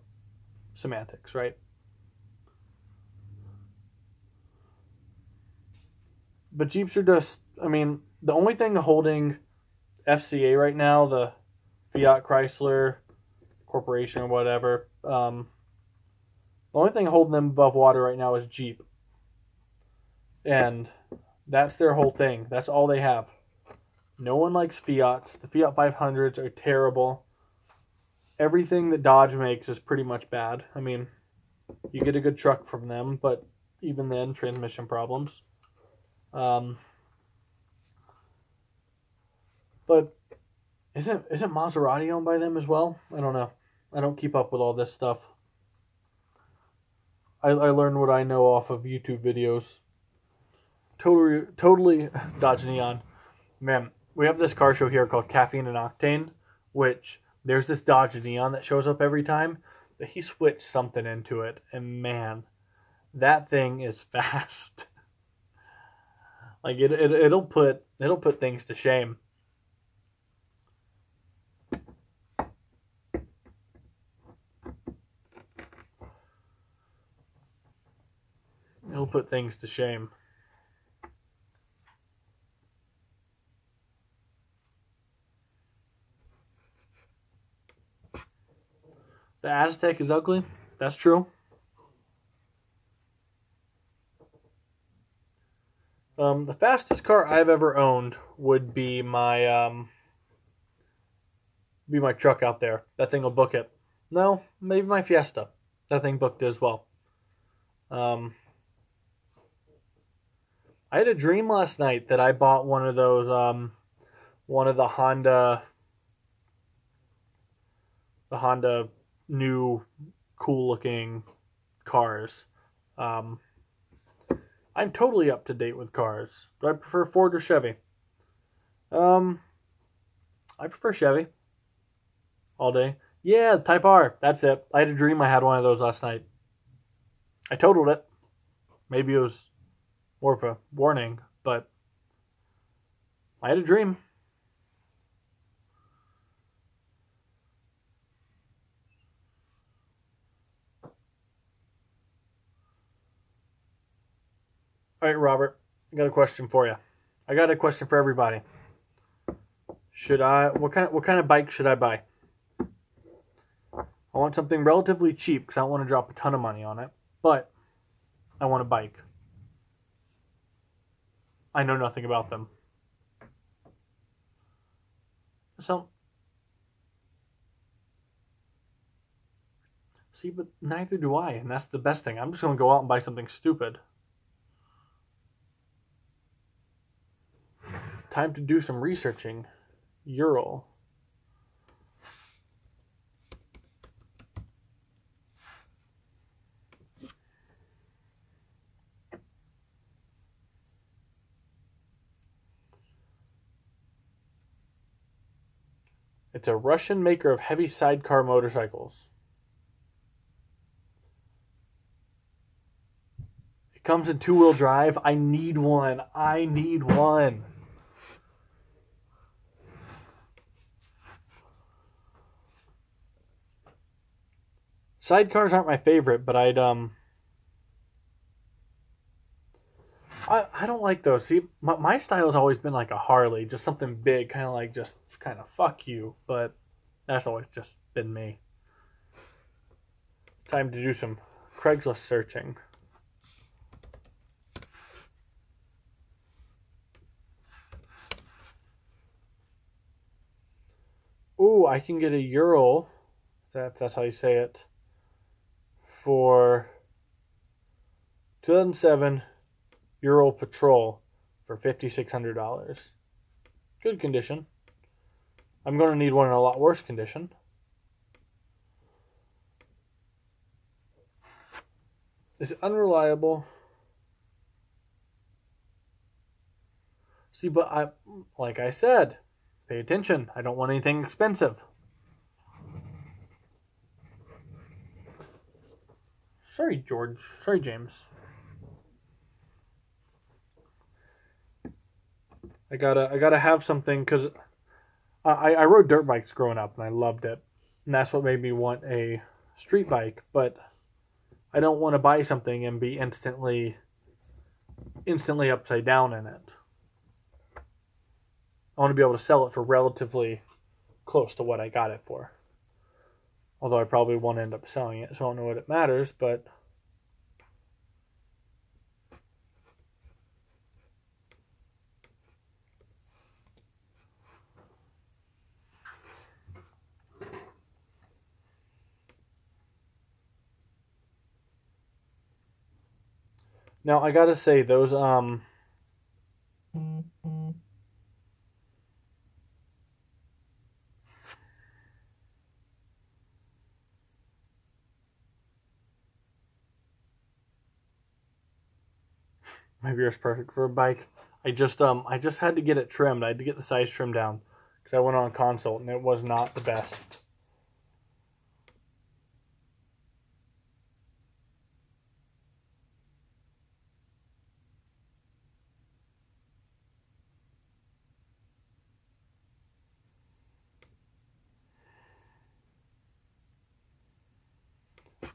semantics, right? But Jeeps are just, I mean, the only thing holding FCA right now, the Fiat Chrysler Corporation or whatever, the only thing holding them above water right now is Jeep. And that's their whole thing. That's all they have. No one likes Fiats. The Fiat 500s are terrible. Everything that Dodge makes is pretty much bad. I mean, you get a good truck from them, but even then, transmission problems. But isn't Maserati owned by them as well? I don't know. I don't keep up with all this stuff. I learned what I know off of YouTube videos. Totally Dodge Neon. Man, we have this car show here called Caffeine and Octane, which there's this Dodge Neon that shows up every time. That he switched something into it, and man, that thing is fast. Like it'll put things to shame. It'll put things to shame. The Aztec is ugly. That's true. The fastest car I've ever owned would be my truck out there. That thing will book it. No, maybe my Fiesta. That thing booked it as well. I had a dream last night that I bought one of those, one of the Honda new cool looking cars. I'm totally up to date with cars. Do I prefer Ford or Chevy? I prefer Chevy all day. Yeah, Type R. That's it. I had a dream I had one of those last night. I totaled it. Maybe it was more of a warning, but I had a dream. All right, Robert, I got a question for you. I got a question for everybody. What kind of bike should I buy? I want something relatively cheap because I don't want to drop a ton of money on it, but I want a bike. I know nothing about them. So, see, but neither do I, and that's the best thing. I'm just going to go out and buy something stupid. Time to do some researching. Ural. It's a Russian maker of heavy sidecar motorcycles. It comes in two-wheel drive. I need one. Sidecars aren't my favorite, but I don't like those. See, my style has always been like a Harley, just something big, kind of fuck you, but that's always just been me. Time to do some Craigslist searching. Ooh, I can get a Ural, that's how you say it, for 2007 Ural Patrol for $5,600. Good condition. I'm going to need one in a lot worse condition. Is it unreliable? See, but like I said, pay attention. I don't want anything expensive. Sorry, George. Sorry, James. I gotta have something because I rode dirt bikes growing up and I loved it, and that's what made me want a street bike. But I don't want to buy something and be instantly upside down in it. I want to be able to sell it for relatively close to what I got it for. Although I probably won't end up selling it, so I don't know what it matters, but now I gotta say those my beer is perfect for a bike. I just had to get it trimmed. I had to get the size trimmed down because I went on a consult and it was not the best.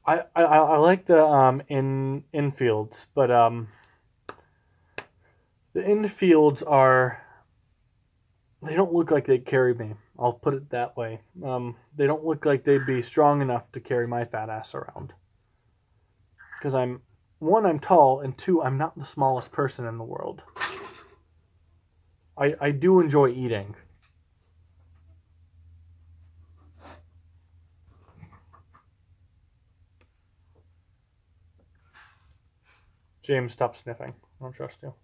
I like the infields, but the infields they don't look like they carry me. I'll put it that way. They don't look like they'd be strong enough to carry my fat ass around. Because I'm tall, and two, I'm not the smallest person in the world. I do enjoy eating. James, stop sniffing. I don't trust you.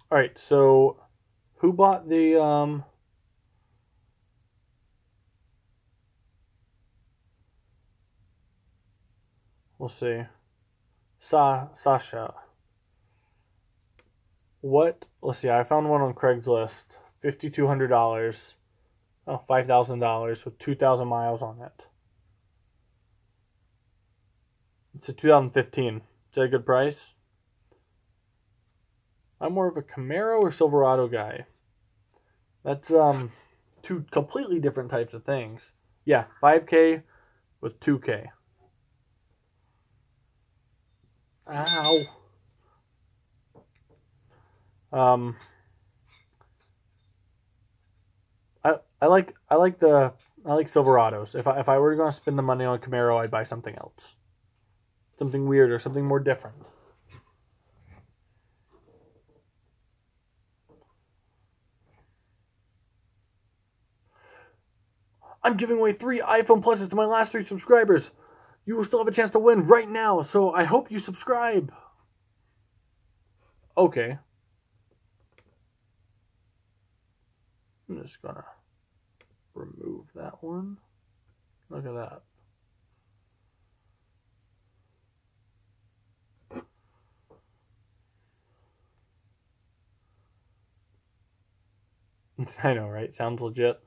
All right, so who bought the we'll see. Sasha. What? Let's see. I found one on Craigslist. $5,200. Oh, $5,000 with 2,000 miles on it. It's a 2015. Is that a good price? I'm more of a Camaro or Silverado guy. That's two completely different types of things. Yeah, 5K with 2K. Ow. Um, I like Silverados. If I were going to spend the money on Camaro, I'd buy something else, something weird or something more different. I'm giving away 3 iPhone Pluses to my last 3 subscribers. You will still have a chance to win right now, so I hope you subscribe. Okay. I'm just gonna remove that one. Look at that. I know, right? Sounds legit.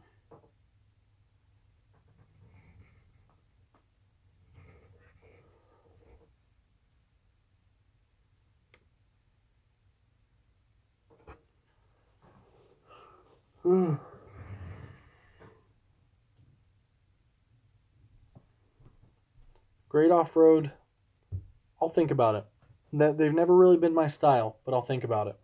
Great off-road. I'll think about it. They've never really been my style, but I'll think about it.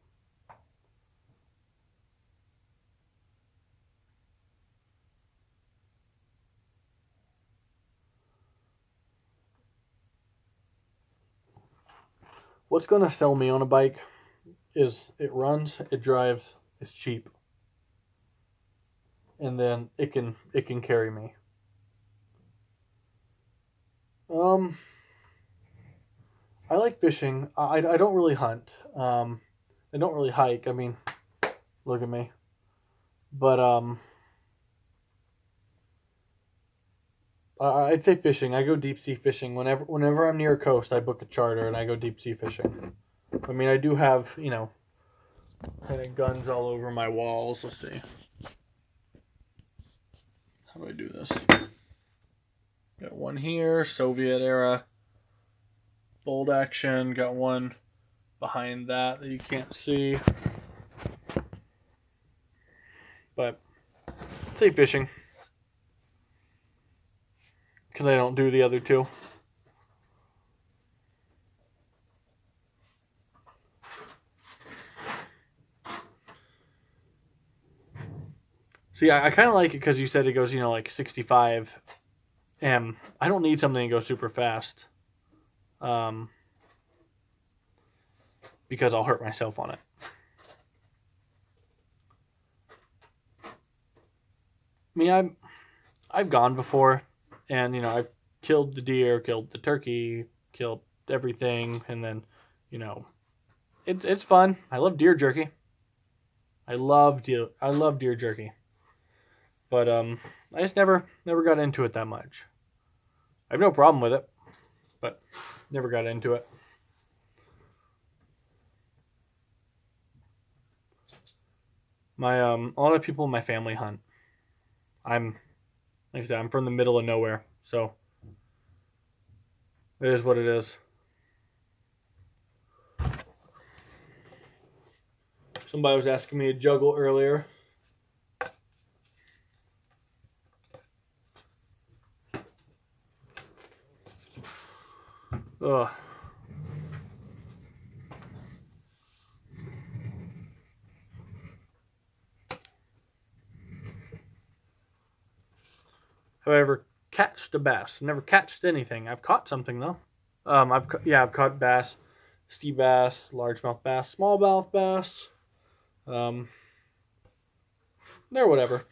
What's going to sell me on a bike is it runs, it drives, it's cheap. And then it can carry me. I like fishing. I don't really hunt. I don't really hike. I mean, look at me. But I'd say fishing. I go deep sea fishing whenever I'm near a coast. I book a charter and I go deep sea fishing. I mean, I do have, you know, kind of guns all over my walls. Let's see. How do I do this? Got one here, Soviet era, bolt action. Got one behind that you can't see. But I'd say fishing, because I don't do the other two. See, I kind of like it because you said it goes, you know, like 65. And I don't need something to go super fast. Because I'll hurt myself on it. I mean, I've gone before, and, you know, I've killed the deer, killed the turkey, killed everything, and then, you know, it's fun. I love deer jerky. I love deer jerky. But I just never got into it that much. I have no problem with it, but never got into it. My a lot of people in my family hunt. Like I said, I'm from the middle of nowhere, so it is what it is. Somebody was asking me to juggle earlier. Ugh. Have I ever catched a bass? I've never catched anything. I've caught something though. I've caught bass, sea bass, largemouth bass, smallmouth bass. They're whatever.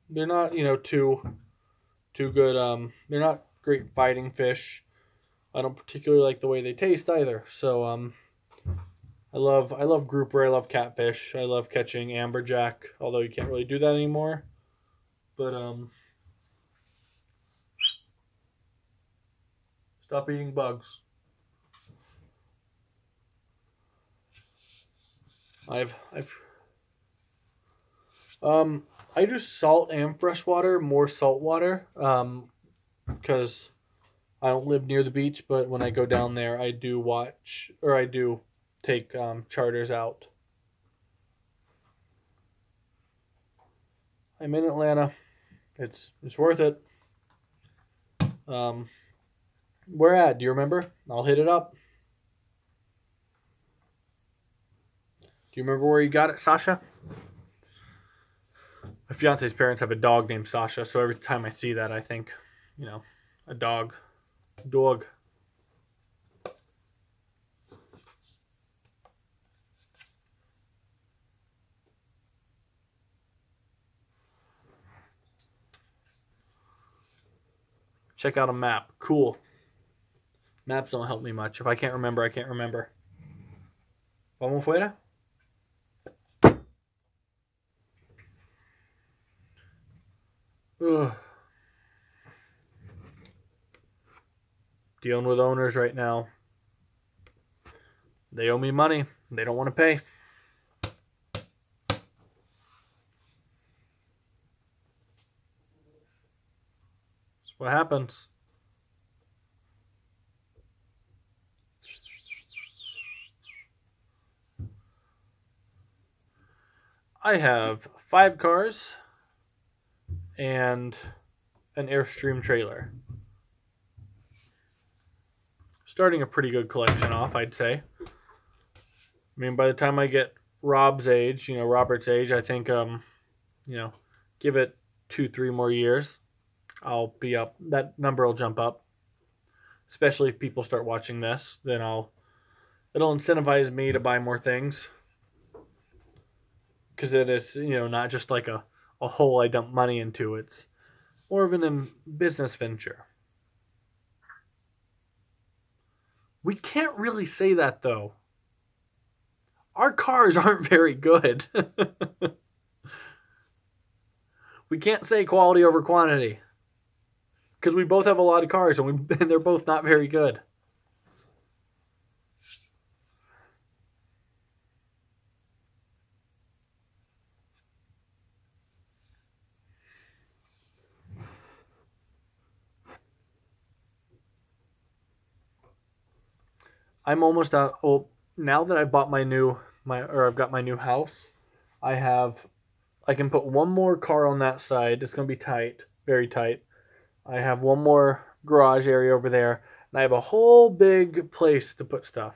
They're not, you know, too good. They're not great fighting fish. I don't particularly like the way they taste either. So I love grouper. I love catfish. I love catching amberjack, although you can't really do that anymore. But stop eating bugs. I do salt and freshwater, more saltwater, because I don't live near the beach, but when I go down there, I do take charters out. I'm in Atlanta. It's worth it. Where at? Do you remember? I'll hit it up. Do you remember where you got it, Sasha? My fiance's parents have a dog named Sasha, so every time I see that, I think, you know, a dog. Dog. Check out a map. Cool. Maps don't help me much. If I can't remember, I can't remember. ¿Vamos fuera? Ugh. Dealing with owners right now. They owe me money. They don't want to pay. That's what happens. I have 5 cars and an Airstream trailer. Starting a pretty good collection off, I'd say. I mean, by the time I get Robert's age, I think, give it 2-3 more years, I'll be up. That number will jump up. Especially if people start watching this, then I'll it'll incentivize me to buy more things because it is, not just like a hole I dump money into. It's more of an business venture. We can't really say that though. Our cars aren't very good. We can't say quality over quantity because we both have a lot of cars and they're both not very good. I'm almost out. Oh, now that I bought I've got my new house, I can put one more car on that side. It's gonna be tight, very tight. I have one more garage area over there, and I have a whole big place to put stuff.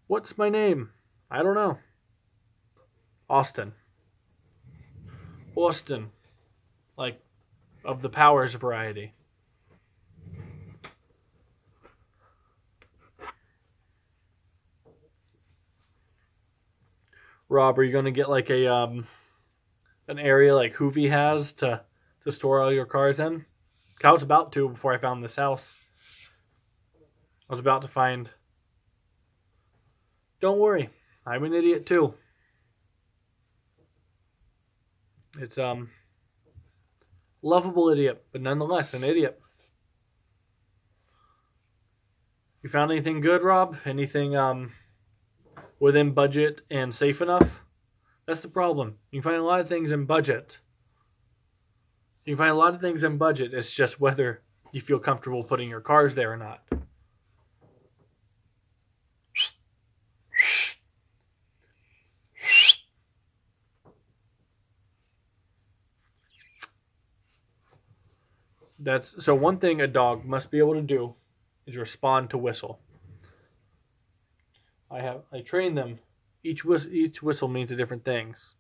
What's my name? I don't know. Austin. Austin. Like, of the Powers variety. Rob, are you gonna get like an area like Hoovy has to store all your cars in? I was about to before I found this house. I was about to find. Don't worry, I'm an idiot too. It's lovable idiot, but nonetheless an idiot. You found anything good, Rob? Anything within budget and safe enough? That's the problem. You can find a lot of things in budget. It's just whether you feel comfortable putting your cars there or not. So one thing a dog must be able to do is respond to whistle. I train them. Each whistle means a different things.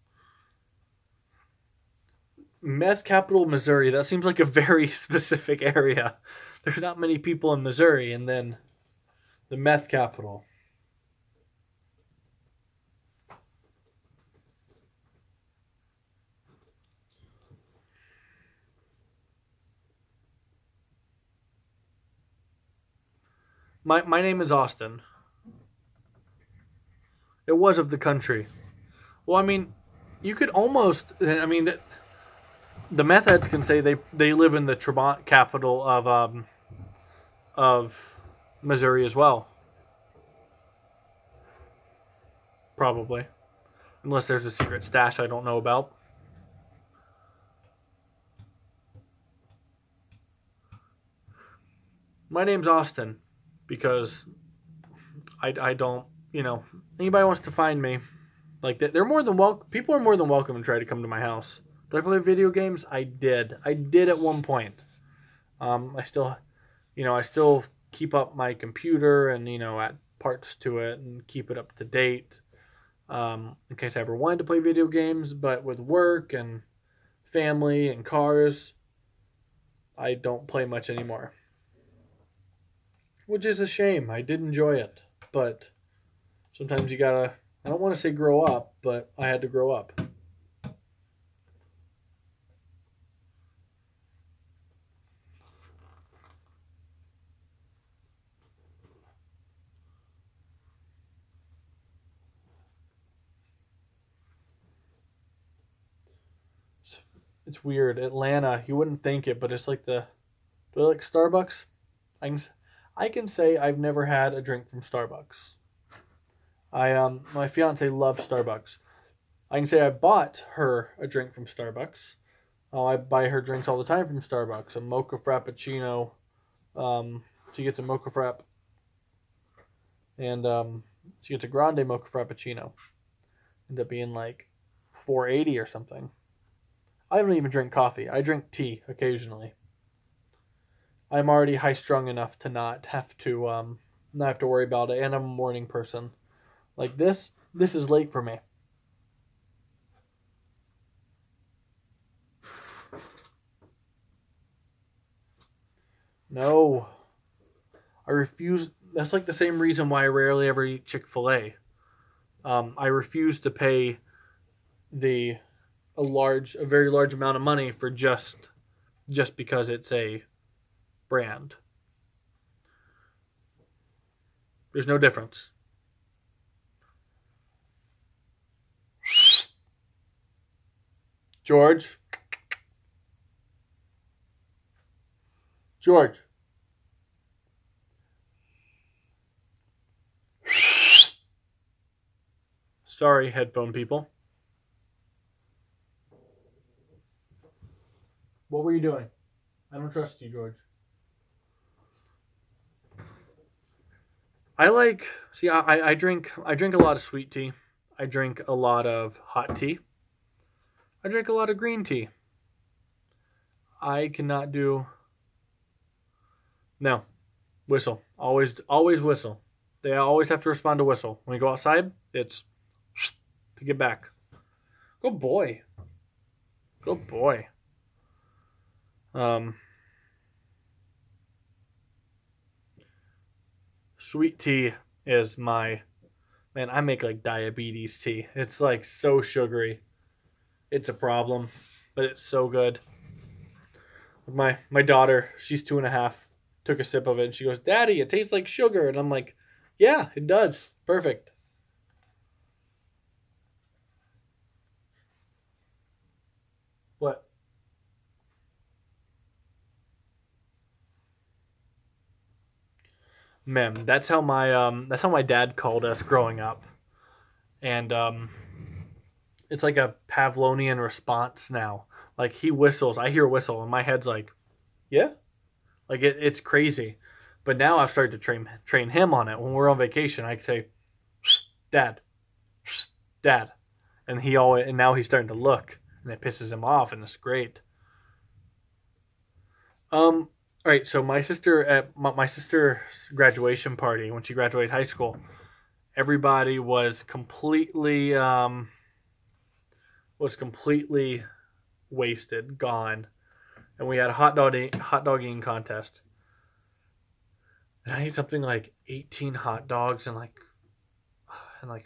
Meth capital Missouri. That seems like a very specific area. There's not many people in Missouri, and then the meth capital. My name is Austin. It was of the country. Well, I mean, you could almost. I mean, the meth heads can say they live in the Tremont capital of Missouri as well. Probably, unless there's a secret stash I don't know about. My name's Austin because I don't, anybody wants to find me, like they're more than welcome. People are more than welcome to try to come to my house. Do I play video games? I did at one point. I still keep up my computer and add parts to it and keep it up to date, in case I ever wanted to play video games. But with work and family and cars, I don't play much anymore. Which is a shame. I did enjoy it. But sometimes you gotta, I don't want to say grow up, but I had to grow up. It's weird. Atlanta, you wouldn't think it, but it's like do I like Starbucks? I can say I've never had a drink from Starbucks. My fiance loves Starbucks. I can say I bought her a drink from Starbucks. I buy her drinks all the time from Starbucks. A mocha frappuccino. She gets a mocha frap, and she gets a grande mocha frappuccino. Ends up being like 480 or something. I don't even drink coffee. I drink tea occasionally. I'm already high strung enough to not have to worry about it, and I'm a morning person. Like this is late for me. No. I refuse. That's like the same reason why I rarely ever eat Chick-fil-A. I refuse to pay a very large amount of money for just because it's a brand. There's no difference. George. Sorry, headphone people. What were you doing? I don't trust you, George. I drink a lot of sweet tea. I drink a lot of hot tea. I drink a lot of green tea. I cannot do no. Whistle. Always whistle. They always have to respond to whistle. When we go outside, it's to get back. Good boy. Good boy. Sweet tea is man, I make like diabetes tea. It's like so sugary. It's a problem, but it's so good. My daughter, she's 2.5, took a sip of it and she goes, "Daddy, it tastes like sugar." And I'm like, "Yeah, it does. Perfect." What? Man, that's how my dad called us growing up. And it's like a Pavlovian response now. Like he whistles, I hear a whistle and my head's like, "Yeah?" Like it's crazy. But now I've started to train him on it. When we're on vacation, I say, "Dad, Dad," and now he's starting to look, and it pisses him off, and it's great. All right. So my sister at my sister's graduation party, when she graduated high school, everybody was completely wasted, gone, and we had a hot dog eating contest. And I ate something like 18 hot dogs in like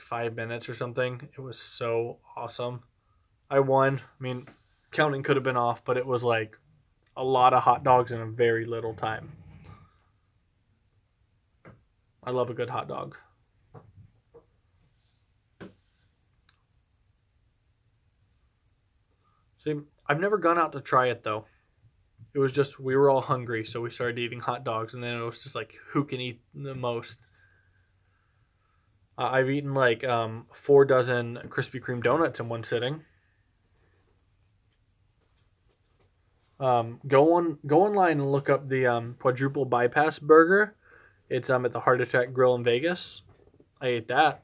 5 minutes or something. It was so awesome. I won. I mean, counting could have been off, but it was like a lot of hot dogs in a very little time. I love a good hot dog. See, I've never gone out to try it though. It was just we were all hungry, so we started eating hot dogs, and then it was just like who can eat the most. I've eaten like 4 dozen Krispy Kreme donuts in one sitting. Go online and look up the quadruple bypass burger. It's at the Heart Attack Grill in Vegas. I ate that.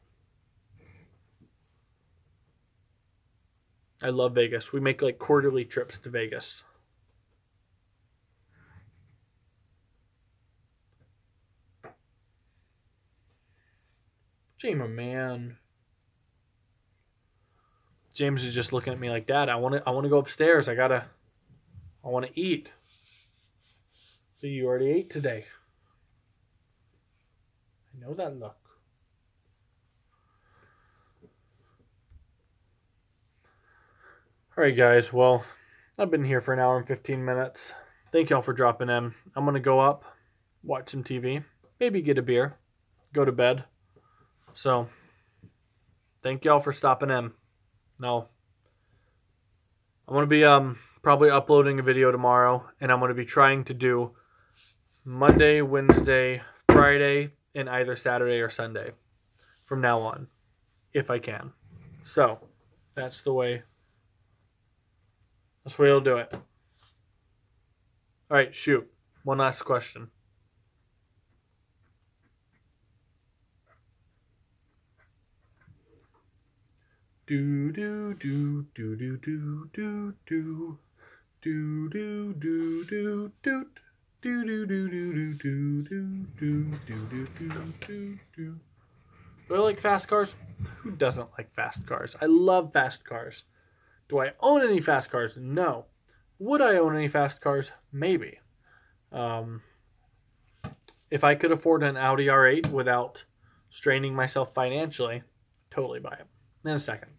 I love Vegas. We make like quarterly trips to Vegas. James, man. James is just looking at me like, "Dad, I want to go upstairs. I want to eat." So you already ate today. I know that look. All right, guys. Well, I've been here for an hour and 15 minutes. Thank y'all for dropping in. I'm going to go up, watch some TV, maybe get a beer, go to bed. So, thank y'all for stopping in. Now, I'm going to be probably uploading a video tomorrow, and I'm going to be trying to do Monday, Wednesday, Friday, and either Saturday or Sunday from now on, if I can. So, that's the way I'll do it. All right, shoot. One last question. Do do do do do do do do do do do do do. Do do do do do do do do do do do do. Do I like fast cars? Who doesn't like fast cars? I love fast cars. Do I own any fast cars? No. Would I own any fast cars? Maybe. If I could afford an Audi R8 without straining myself financially, totally buy it in a second.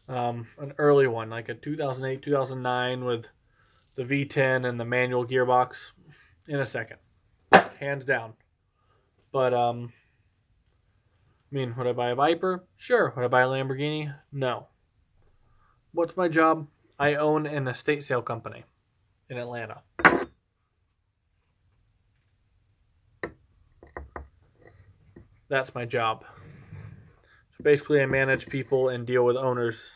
An early one, like a 2008, 2009 with the V10 and the manual gearbox, in a second. Hands down. But, I mean, would I buy a Viper? Sure. Would I buy a Lamborghini? No. What's my job? I own an estate sale company in Atlanta. That's my job. So basically, I manage people and deal with owners.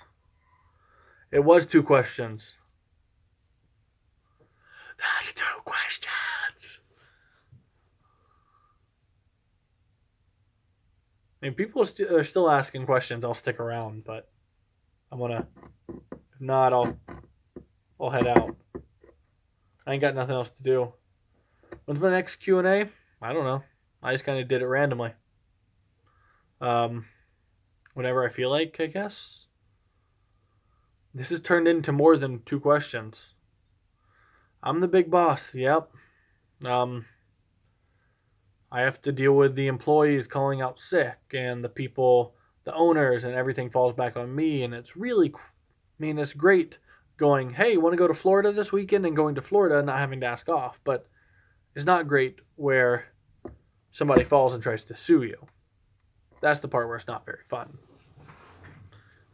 It was 2 questions. That's 2 questions. I mean, people are still asking questions. I'll stick around, but I'm gonna. If not, I'll head out. I ain't got nothing else to do. When's my next Q&A? I don't know. I just kind of did it randomly. Whenever I feel like, I guess. This has turned into more than 2 questions. I'm the big boss. Yep. I have to deal with the employees calling out sick and the people, the owners, and everything falls back on me. And it's really, it's great going, hey, want to go to Florida this weekend, and going to Florida and not having to ask off. But it's not great where somebody falls and tries to sue you. That's the part where it's not very fun.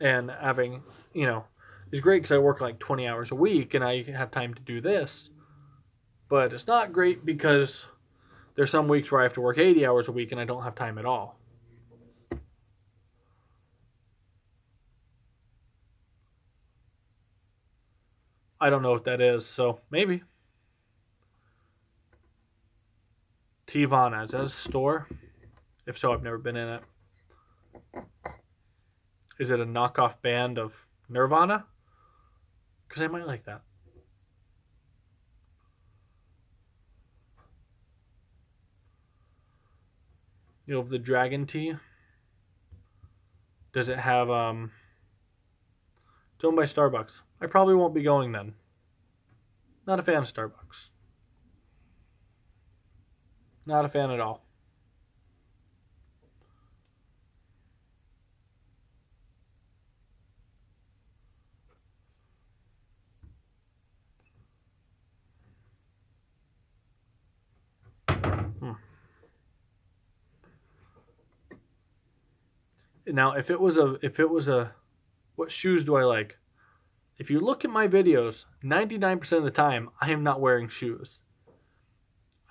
And having, it's great because I work like 20 hours a week and I have time to do this. But it's not great because there's some weeks where I have to work 80 hours a week and I don't have time at all. I don't know what that is, so maybe. Tivana, is that a store? If so, I've never been in it. Is it a knockoff band of Nirvana? Because I might like that. You know, the Dragon Tea. Does it have, it's owned by Starbucks. I probably won't be going then. Not a fan of Starbucks. Not a fan at all. Now, if it was a, what shoes do I like? If you look at my videos, 99% of the time, I am not wearing shoes.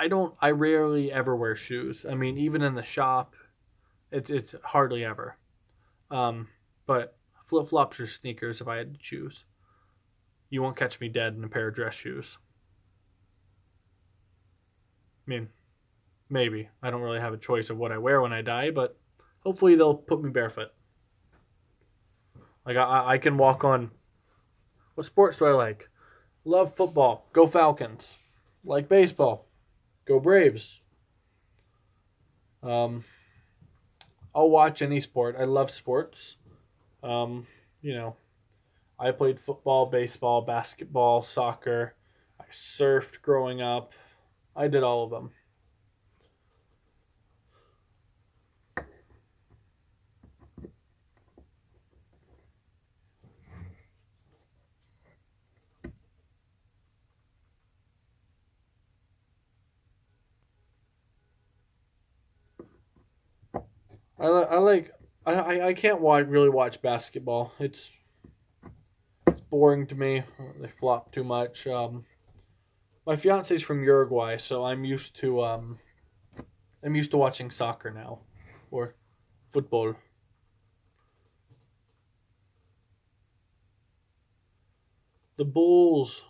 I rarely ever wear shoes. I mean, even in the shop, it's hardly ever. But flip-flops or sneakers if I had to choose. You won't catch me dead in a pair of dress shoes. I mean, maybe. I don't really have a choice of what I wear when I die, but hopefully they'll put me barefoot. Like, I can walk on... What sports do I like? Love football. Go Falcons. Like baseball. Go Braves. I'll watch any sport. I love sports. I played football, baseball, basketball, soccer. I surfed growing up. I did all of them. I can't really watch basketball. It's boring to me. They flop too much. My fiance's from Uruguay, so I'm used to watching soccer now, or football. The Bulls,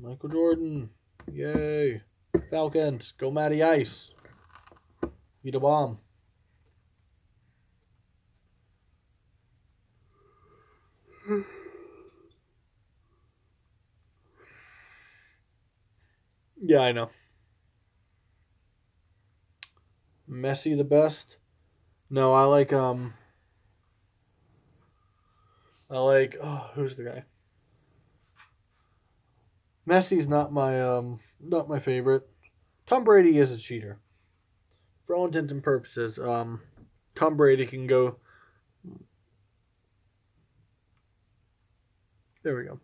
Michael Jordan, yay! Falcons, go Matty Ice. Eat a bomb. Yeah, I know. Messi the best? No, I like who's the guy? Messi's not my favorite. Tom Brady is a cheater. For all intents and purposes, Tom Brady can go. There we go.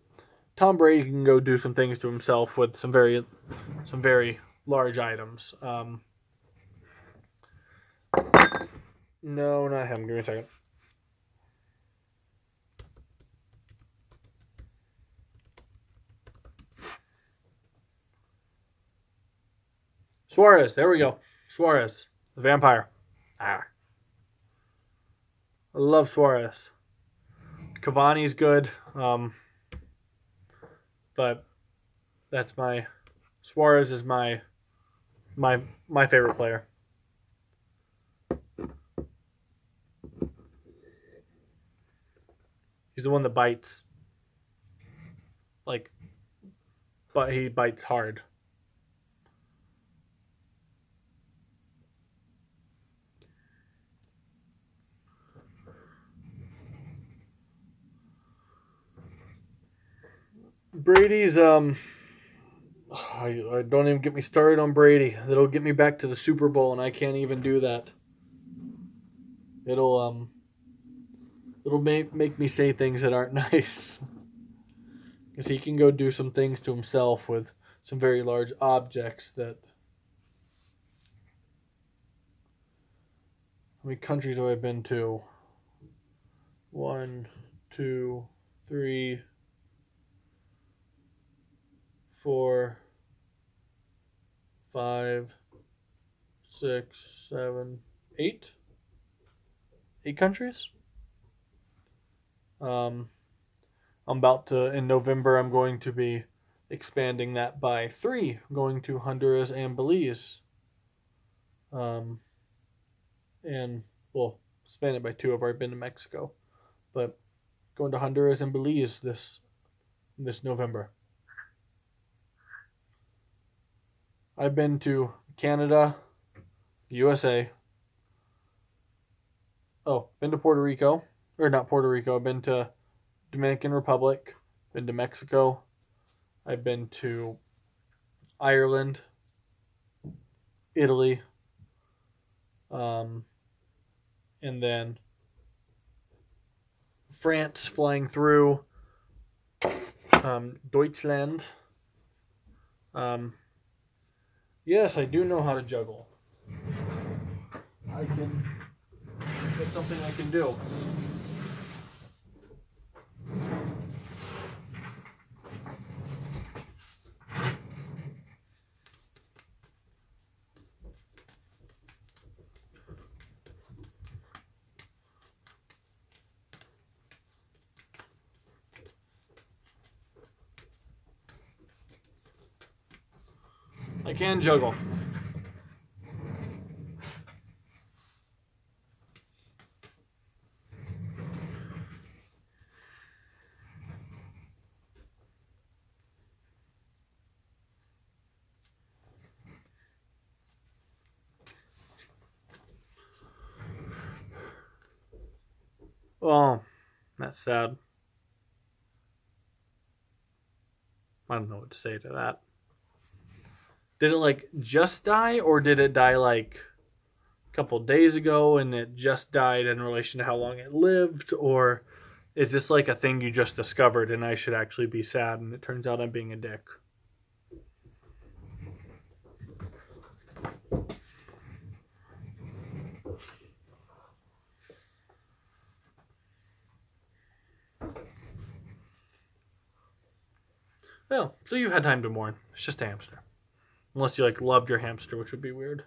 Tom Brady can go do some things to himself with some very large items. No, not him. Give me a second. Suarez. There we go. Suarez, the vampire. Ah, I love Suarez. Cavani's good, but that's my Suarez is my favorite player. He's the one that bites, like, but he bites hard. Brady's I don't even get me started on Brady. That'll get me back to the Super Bowl, and I can't even do that. It'll make me say things that aren't nice. Because he can go do some things to himself with some very large objects that. How many countries have I been to? 1, 2, 3, 4, 5, 6, 7, 8? 8 countries? I'm about to, in November, I'm going to be expanding that by 3, going to Honduras and Belize. And, well, expand it by 2. I've already been to Mexico. But going to Honduras and Belize this November. I've been to Canada, USA. Oh, been to Puerto Rico. Or not Puerto Rico. I've been to Dominican Republic. Been to Mexico. I've been to Ireland. Italy. And then France flying through. Deutschland. Yes, I do know how to juggle. That's something I can do. I can juggle. Oh, that's sad. I don't know what to say to that. Did it just die, or did it die a couple days ago and it just died in relation to how long it lived? Or is this a thing you just discovered and I should actually be sad and it turns out I'm being a dick? Well, so you've had time to mourn. It's just a hamster. Unless you loved your hamster, which would be weird.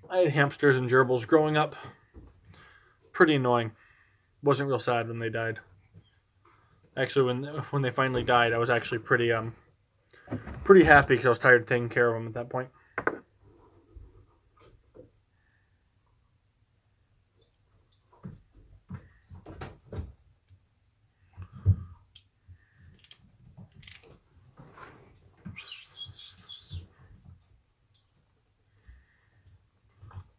I had hamsters and gerbils growing up. Pretty annoying. Wasn't real sad when they died. Actually, when they finally died, I was actually pretty happy because I was tired of taking care of them at that point.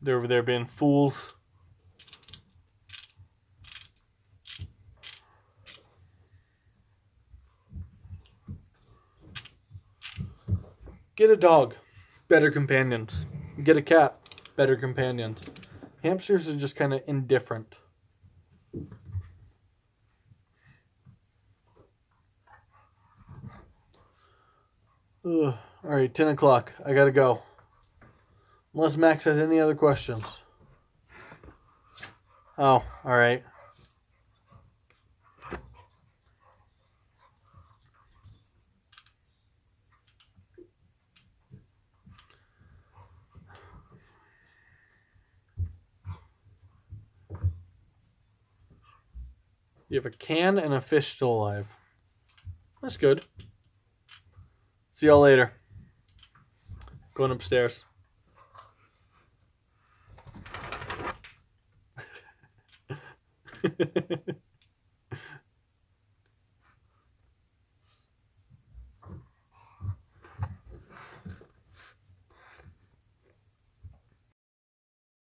They're over there being fools. Get a dog, better companions. Get a cat, better companions. Hamsters are just kind of indifferent. Ugh. All right, 10 o'clock. I gotta go. Unless Max has any other questions. Oh, all right. You have a can and a fish still alive. That's good. See y'all later. Going upstairs.